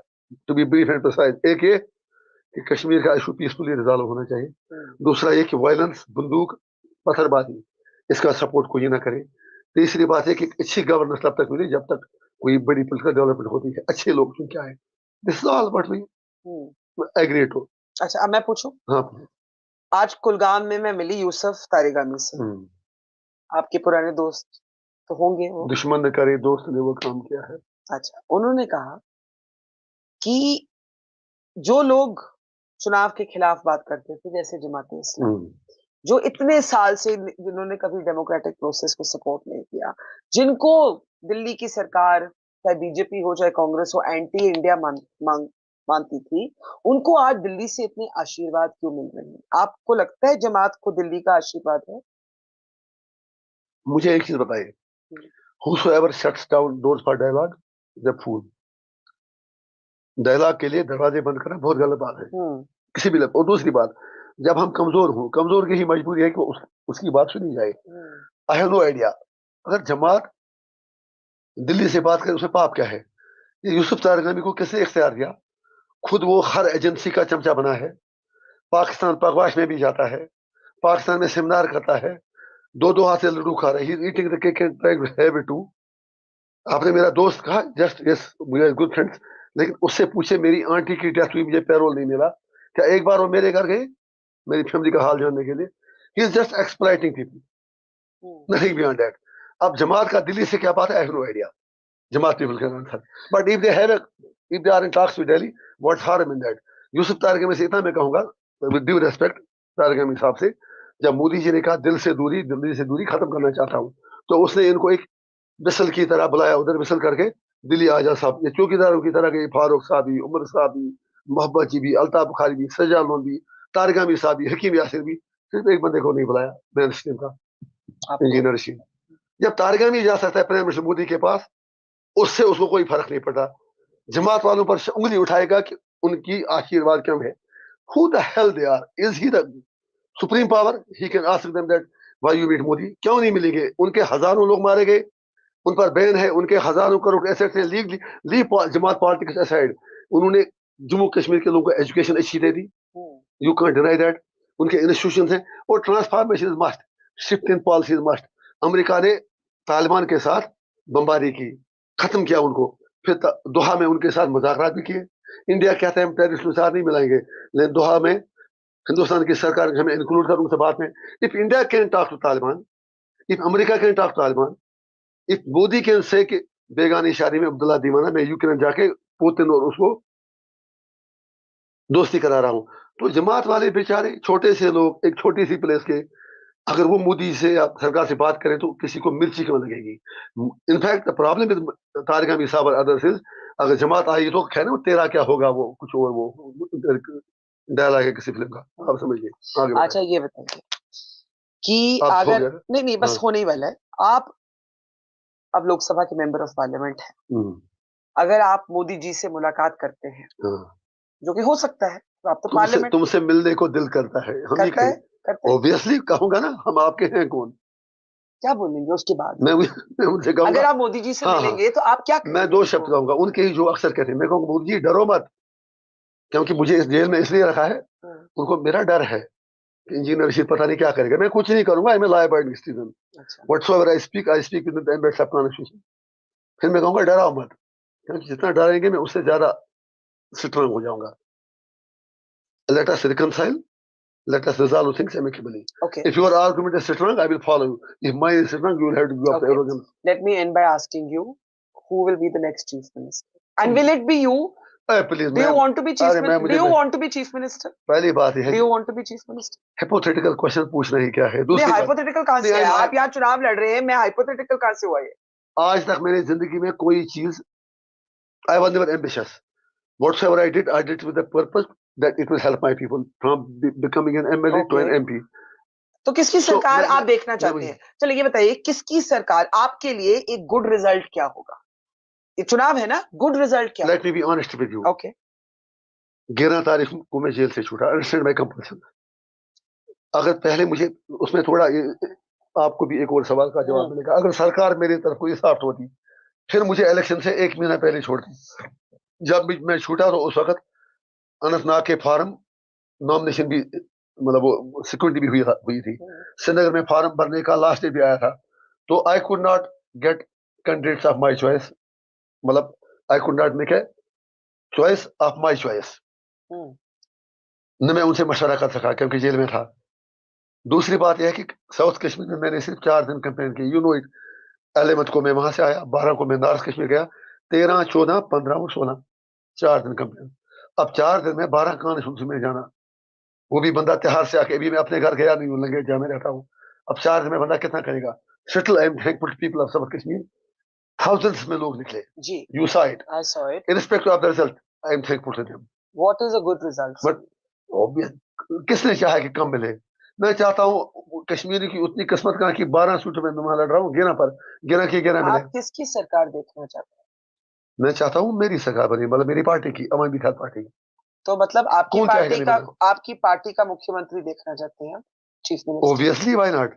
To be brief and precise, एक ये कि कश्मीर का इशू पीसफुली रिजॉल्व होना चाहिए। दूसरा ये कि वायलेंस, बंदूक, पत्थरबाजी, इसका सपोर्ट कोई ना करे। तीसरी बात है कि अच्छी गवर्नेंस तब तक मिली जब तक कोई बड़ी पोलिटिकल डेवलपमेंट होती है, अच्छे लोग चुन के आए। This is all what we agree to. अच्छा, अब मैं पूछूं? हाँ। आज कुलगाम में मैं मिली यूसुफ तारिगामी से, आपके पुराने दोस्त तो होंगे वो। दुश्मन ने करे, दोस्त ने वो काम किया है। अच्छा, उन्होंने कहा कि जो लोग चुनाव के खिलाफ बात करते थे, जैसे जमाते इस्लाम, जो इतने साल से जिन्होंने कभी डेमोक्रेटिक प्रोसेस को सपोर्ट नहीं किया, जिनको दिल्ली की सरकार, चाहे बीजेपी हो चाहे कांग्रेस हो, एंटी इंडिया मानती थी, उनको आज दिल्ली से इतने आशीर्वाद क्यों मिल रहे हैं? आपको लगता है जमात को दिल्ली का आशीर्वाद है? मुझे एक चीज बताइए, whosoever shuts down doors for dialogue is a fool। Dialogue के लिए दरवाजे बंद करना बहुत गलत बात है किसी भी और दूसरी बात, जब हम कमजोर की ही मजबूरी है कि उसकी बात सुनी जाए। आई हैव नो आइडिया, अगर जमात दिल्ली से बात करे उसमें पाप क्या है? ये यूसुफ तारिगामी को किसने इख्तियार दिया? खुद वो हर एजेंसी का चमचा बना है, पाकिस्तान पगवाश में भी जाता है, पाकिस्तान में सेमिनार करता है, दो हाथ से लड्डू खा रहे हैं, eating the cake and have it too. आपने मेरा दोस्त कहा, just yes, we are good friends, लेकिन उससे पूछे मेरी आंटी की डेथ हुई, मुझे पैरोल नहीं मिला, क्या एक बार वो मेरे घर गए मेरी फैमिली का हाल जानने के लिए? He is just exploiting people, nothing beyond that. अब जमात का दिल्ली से क्या बात है, I have no idea. Jamaat people can answer, but if they are in talks with Delhi, what's harm in that? Yusuf Tarigami से इतना मैं कहूंगा विद ड्यू रेस्पेक्ट तारिगामी साहब से, जब मोदी जी ने कहा दिल्ली से दूरी खत्म करना चाहता हूं, तो उसने इनको एक विसल की तरह बुलाया, उधर विसल करके दिल्ली आजा साहब, ये चौकीदारों की तरह के फारूक साहब भी, उमर साहब भी, मोहब्बत जी भी, अल्ताफ बुखारी भी, सजा लोन भी, तारिगामी साहब भी, हकीम यासिर भी, सिर्फ एक बंदे को नहीं बुलाया, मेन स्ट्रीम का इंजीनियर रशीद। जब तारिगामी जा सकता है प्राइम मिनिस्टर मोदी के पास, उससे उसको कोई फर्क नहीं पड़ता। जमात वालों पर उंगली उठाएगा कि उनकी आशीर्वाद क्यों है? Who the hell they are? Is he the supreme power? He can ask them that why you meet Modi? क्यों नहीं मिलेंगे? उनके हजारों लोग मारे गए, उन पर बैन है, उनके हजारों करोड़ एसेट्स हैं, लीव जमात पॉलिटिक्स असाइड, उन्होंने जम्मू कश्मीर के लोगों को एजुकेशन अच्छी दे दी, यू कैन डिनाई दैट। उनके इंस्टीट्यूशंस हैं, और transformation is must, shift in policy is must. America ने तालिबान के साथ बमबारी की, खत्म किया उनको, फिर दोहा में उनके साथ मुज़ाकरात भी किए। इंडिया कहते हैं हम टेररिस्ट के साथ नहीं मिलाएंगे, लेकिन दोहा में हिंदुस्तान की सरकार हमें इंक्लूड कर उनसे बात में। If India can talk to Taliban, if America can talk to Taliban, if Modi can say कि बेगानी शादी में अब्दुल्ला दीवाना मैं यूक्रेन जाके पुतिन और उसको दोस्ती करा रहा हूं, तो जमात वाले बेचारे छोटे से लोग, एक छोटी सी प्लेस के, अगर वो मोदी से या सरकार से बात करें तो किसी को मिर्ची क्यों लगेगी? In fact the problem with Tarigami साहब और अदर्स इज अगर जमात आई तो है ना, वो तेरा क्या होगा, वो कुछ और वो डायलॉग है किसी फिल्म का, आप समझिए। आगे अच्छा ये बताइए कि आप हो अगर गया ना? नहीं नहीं बस हाँ। होने ही वाला है। आप अब लोकसभा के मेंबर ऑफ पार्लियामेंट हैं। हम्म, अगर आप मोदी जी से मुलाकात करते हैं, हाँ। जो कि हो सकता है, तो आप तो तुमसे पार्लियामेंट तुमसे मिलने को दिल करता है, हम ही करता कहें। है करता है। ऑब्वियसली कहूंगा ना, हम आपके हैं कौन। क्या बोलेंगे उसके बाद? मैं उनसे कहूंगा। अगर आप मोदी जी से हाँ हाँ, मिलेंगे तो आप क्या मैं कहेंगे 2 शब्द उनको? कहूंगा उनके ही, जो अक्सर कहते हैं। मैं कहूंगा मोदी जी डरो मत, क्योंकि मुझे इस जेल में इसलिए रखा है, हम्म, उनको मेरा डर है कि इंजीनियर रशीद पता नहीं क्या करेगा। मैं कुछ नहीं करूंगा, I am law abiding citizen, अच्छा whatsoever I speak with the ambits of constitution. फिर मैं कहूंगा डराओ मत, क्योंकि जितना डरेंगे मैं उससे ज्यादा स्ट्रांग हो जाऊंगा। Let us reconcile, let us resolve things amicably. Okay If your argument is strong, I will follow you. If mine is strong, you will have to give up the okay arrogance. Let me end by asking you who will be the next chief minister and will it be you? Please do you ma'am, want to be अरे चीफ मैम डू मुझे you want to be chief minister? पहली बात यह है डू कि you want to be chief minister? Hypothetical question पूछना ही क्या है। नहीं दूसरी बात, हाइपोथेटिकल कहां नहीं से है? आप यहाँ चुनाव लड़ रहे हैं, मैं हाइपोथेटिकल कहां से हुआ ये? आज तक मेरी जिंदगी में कोई चीज, I was never ambitious, whatsoever I did with the purpose that it will help my people from becoming an MLA to okay an MP. तो किसकी So सरकार आप देखना मैं चाहते हैं? चलिए ये बताइए किसकी सरकार आपके लिए एक गुड रिजल्ट क्या होगा? ये चुनाव है ना, गुड रिजल्ट क्या let me be honest with you. होगा? ओके 11 तारीख को मैं जेल से छूटा, अंडरस्टैंड माई कंपल्सन। अगर पहले मुझे उसमें थोड़ा आपको भी एक और सवाल का जवाब मिलेगा, अगर सरकार मेरी तरफ कोई साफ्ट होती, फिर मुझे इलेक्शन से 1 महीना पहले छोड़ती। जब भी मैं छूटा तो उस वक्त अनंतनाग के फार्म नॉमिनेशन भी, मतलब वो सिक्योरिटी भी हुई थी। श्रीनगर में फार्म भरने का लास्ट डे भी आया था। तो I could not get candidates of my choice, मतलब I could not make a choice of my choice. न मैं उनसे मशवरा कर सका क्योंकि जेल में था। दूसरी बात यह है कि साउथ कश्मीर में मैंने सिर्फ 4 दिन कैंपेन की, यू नो इट। 11 को मैं वहां से आया, 12 को मैं नॉर्थ कश्मीर गया, 13, 14, 15 और 16, 4 दिन कैंपेन। अब 4 दिन में 12 कॉन्स्टिट्यूंसी में जाना, वो भी बंदा तिहाड़ से आके, अभी मैं अपने घर गया नहीं हूँ, लंगेट जहाँ में रहता हूँ। अब 4 दिन में बंदा कितना करेगा? Still I am thankful to people of south Kashmir, thousands में लोग निकले। जी you saw it, I saw it. Irrespective of the result, I am thankful to them. What is a good result? But किसने चाहा कि कम मिले? मैं चाहता हूँ कश्मीर की उतनी किस्मत का कि 12 सीटों में मैं वहां लड़ रहा हूँ, 11 पर 11 की 11 मिले। आप किसकी सरकार देखना चाहते हैं? मैं चाहता हूँ मेरी सरकार बनी, मतलब मेरी पार्टी की, अवामी विकास पार्टी की। तो मतलब कौन चाहेगा नहीं मतलब? आपकी पार्टी का मुख्यमंत्री देखना चाहते हैं, chief minister? Obviously, why not?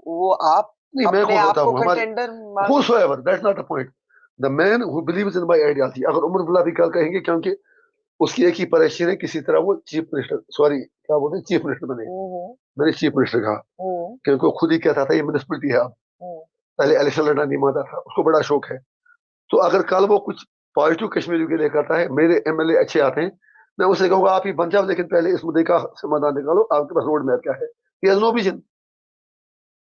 वो आप नहीं, मैं अपने कौन आप होता को हूँ? हमारे कंटेंडर मान? whosoever, that's not the point. The man who believes in my ideology, अगर उमर अब्दुल्ला भी कल कहेंगे, क्योंकि उसकी एक ही परेशानी है, किसी तरह वो चीफ मिनिस्टर, सॉरी क्या बोलते हैं, चीफ मिनिस्टर बने। मैंने चीफ मिनिस्टर कहा क्योंकि वो खुद ही कहता था ये म्यूनिसिपलिटी है। अब पहले इलेक्शन लड़ना नहीं मानता था, उसको बड़ा शौक है। तो अगर कल वो कुछ पॉजिटिव कश्मीर के लिए करता है, मेरे एमएलए अच्छे आते हैं, मैं उसे कहूंगा आप ही बन जाओ, लेकिन पहले इस मुद्दे का समाधान निकालो, आपके पास रोड मैप क्या है? He has no vision.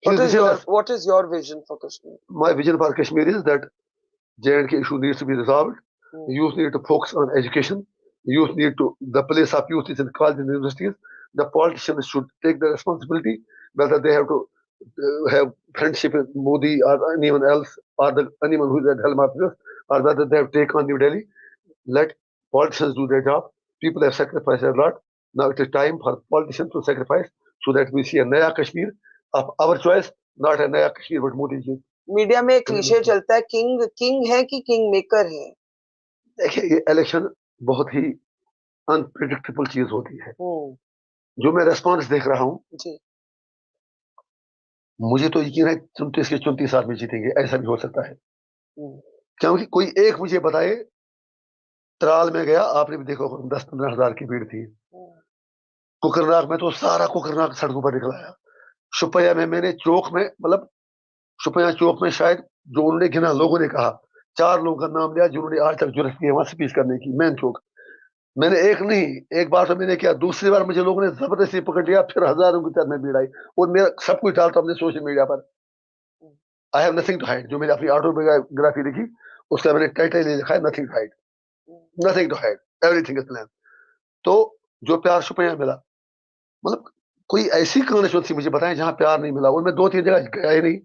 What is your vision for Kashmir? My vision for Kashmir is that J&K issue needs to be resolved. Youth need to focus on education. The place of youth is in colleges and universities. The politicians should take the responsibility, whether they have to have friendship with Modi or anyone else, or anyone who is at helm of this, or whether they have to take on New Delhi. Let politicians do their job. People have sacrificed a lot. Now it is time for politicians to sacrifice so that we see a Naya Kashmir of our choice, not a Naya Kashmir but Modi ji. Media में एक क्लीशे चलता है, किंग किंग है कि किंग मेकर है? देखिए, ये इलेक्शन बहुत ही अनप्रिडिक्टेबल चीज होती है। जो मैं रेस्पॉन्स देख रहा हूँ, मुझे तो यकीन है 34 के 34 आदमी जीतेंगे, ऐसा भी हो सकता है। क्योंकि कोई एक मुझे बताए, त्राल में गया, आपने भी देखा 10-15 हजार की भीड़ थी। कुकरनाग में तो सारा कुकरनाग सड़कों पर निकल आया। शुपया में मैंने चौक में, मतलब शुपया चौक में शायद जो उन्होंने गिना, लोगों ने कहा 4 लोगों का नाम लिया जिन्होंने आज तक जरूरत की है वहां स्पीच करने की, मेन चौक। मैंने एक नहीं, एक बार तो मैंने किया, दूसरी बार मुझे लोगों ने जबरदस्ती पकड़ लिया, फिर हजारों की तरह में भीड़ आई। और मेरा सब कुछ डालता अपने सोशल मीडिया पर। I have nothing to hide. जो मैंने अपनी ऑटोबायोग्राफी लिखी, उसका मैंने टाइटल ये लिखा है, nothing to hide, nothing to hide, everything is plan. तो जो प्यार शुपया मिला, मतलब कोई ऐसी कॉन्स्टिट्यूंसी मुझे बताएं जहां प्यार नहीं मिला। और मैं 2-3 जगह गया ही नहीं।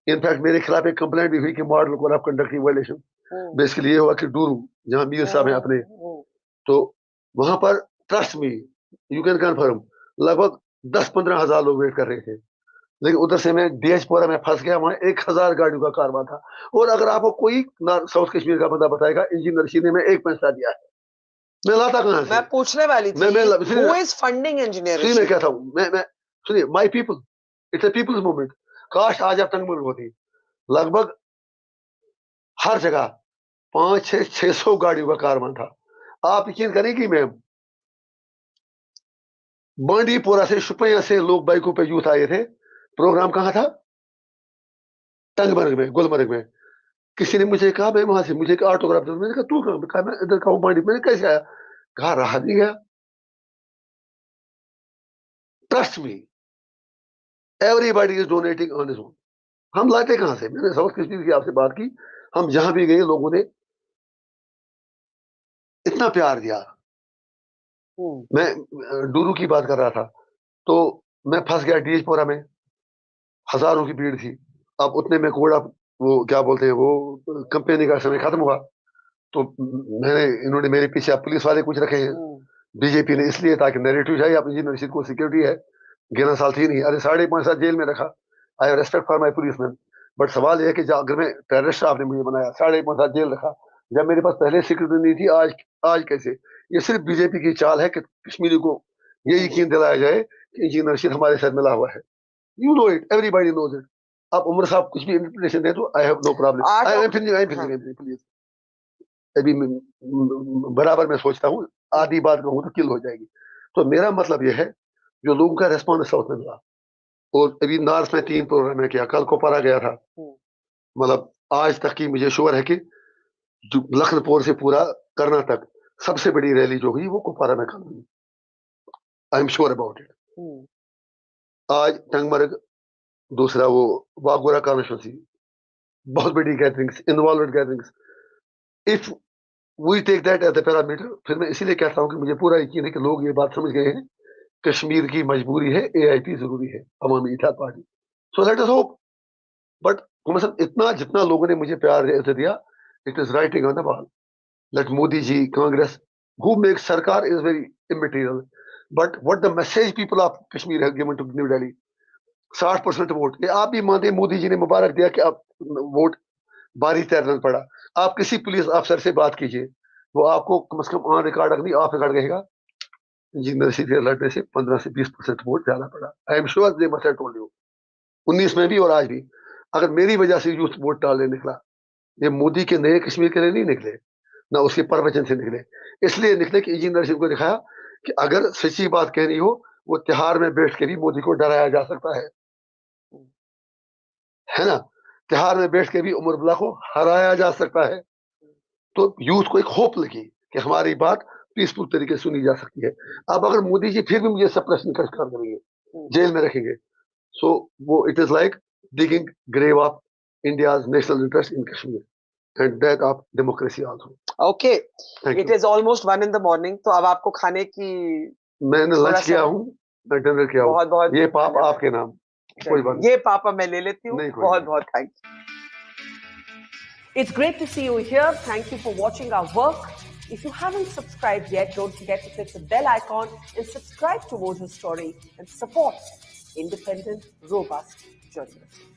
इनफैक्ट मेरे खिलाफ एक कंप्लेंट भी हुई कि मॉडल कोड ऑफ कंडक्ट की वायलेशन। बेसिकली ये हुआ कि डूरू जहाँ मीर साहब हैं अपने, तो वहां पर ट्रस्ट में यू कैन कन्फर्म लगभग 10-15 हजार लोग वेट कर रहे थे। लेकिन उधर से मैं डीएचपुरा में फंस गया, वहां 1000 गाड़ियों का कारवां था। और अगर आपको कोई साउथ कश्मीर का बंदा बताएगा इंजीनियर रशीद ने मैं एक पैसा दिया है, मैं लाता कहां से? मैं पूछने वाली थी, who is funding engineer Rashid? मैं कहता हूँ, मैं सुनिए, my people, it's a people's movement. काश आज आप तंगमर्ग होती, लगभग हर जगह 500-600 गाड़ियों का कारवां था। आप यकीन करेंगी मैम, बांडीपोरा से शुपिया से लोग बाइकों पे यूथ आए थे। प्रोग्राम कहाँ था? तंगमर्ग में, गुलमर्ग में। किसी ने मुझे कहा, मैं वहां से मुझे एक ऑटोग्राफ दो। मैंने कहा तू कहाँ? कहा मैं इधर का हूँ बांडी। मैंने कैसे आया? कहा रहा नहीं गया। Trust me, everybody is donating on his own. हम लाते कहां से? मैंने साउथ कश्मीर की आपसे बात की, हम जहां भी गए लोगों ने इतना प्यार दिया। मैं डूरू की बात कर रहा था, तो मैं फंस गया डीएचपुरा में, हजारों की भीड़ थी। अब उतने में कोड़ा, वो क्या बोलते हैं, वो कंपेनी का समय खत्म हुआ, तो इन्होंने मेरे पीछे पुलिस वाले कुछ रखे हैं बीजेपी ने, इसलिए ताकि नैरेटिव जाए अपनी यूनिवर्सिटी को सिक्योरिटी है। 11 साल थी नहीं, अरे 5.5 साल जेल में रखा। आई respect for my police man, but सवाल यह है कि अगर मैं टेररिस्ट आपने मुझे बनाया, 5.5 साल जेल रखा, जब मेरे पास पहले सिक्योरिटी नहीं थी, आज कैसे? ये सिर्फ बीजेपी की चाल है कि कश्मीरी को ये यकीन दिलाया जाए कि इंजीनियर रशीद हमारे साथ मिला हुआ है। You know it, everybody knows it. आप उमर साहब कुछ भी इंटरप्रिटेशन दे तो I have no problem. I am finishing please. अभी बराबर मैं सोचता हूँ, आधी बात कहूँ तो किल हो जाएगी। तो मेरा मतलब यह है, जो लोगों का रेस्पॉन्स साउथ में मिला, और अभी नॉर्थ में 3 प्रोग्राम किया, कल कोपारा गया था। मतलब आज तक की मुझे श्योर है कि जो लखनपुर से पूरा करना तक सबसे बड़ी रैली जो हुई वो कोपारा में कल हुई। I am sure about it. आज टंगमर्ग, दूसरा वो वागोरा कॉन्स्टिट्यूंसी, बहुत बड़ी gatherings, involved gatherings. If we take that as the parameter, फिर मैं इसीलिए कहता हूं कि मुझे पूरा यकीन है कि लोग ये बात समझ गए हैं, कश्मीर की मजबूरी है, एआईपी जरूरी है, Awami Ittehad party. So let us hope. But इतना जितना लोगों ने मुझे प्यार दिया, it is writing on the wall. Let Modi ji, Congress, who makes सरकार is very immaterial, but what the message people of Kashmir have given to New Delhi, 60% vote. ये आप भी मानते हैं मोदी जी ने मुबारक दिया कि आप वोट बारी तैरना पड़ा। आप किसी पुलिस अफसर से बात कीजिए, वो आपको कम से कम ऑन रिकॉर्ड अगली ऑफ रिकॉर्ड कहेगा इंजीनियर रशीद के लड़ने से 15 से 20% वोट ज्यादा पड़ा। आई am sure they must have told you, 19 में भी और आज भी। अगर मेरी वजह से यूथ वोट डालने निकला, ये मोदी के नए कश्मीर के लिए नहीं निकले, ना उसके प्रवचन से निकले, इसलिए निकले कि इंजीनियर रशीद को दिखाया कि अगर सच्ची बात कहनी हो, वो तिहाड़ में बैठ के भी मोदी को डराया जा सकता है ना? तिहाड़ में बैठ के भी उमर अब्दुल्ला को हराया जा सकता है। तो यूथ को एक होप लगी कि हमारी बात पीसफुल तरीके से सुनी जा सकती है। अब अगर मोदी जी फिर भी मुझे सप्रेशन कर करेंगे, जेल में रखेंगे, सो वो it is like digging grave of India's national interest in Kashmir and that of democracy also. Okay, it is almost 1 in the morning, तो अब आपको खाने की, मैंने लंच किया हूँ, मैं डिनर किया हूँ। बहुत ये पाप आपके नाम, कोई बात ये पापा मैं ले लेती हूँ। बहुत बहुत thank you. It's great to see you here. Thank you for watching our work. If you haven't subscribed yet, don't forget to click the bell icon and subscribe to Mojo Story and support independent, robust journalism.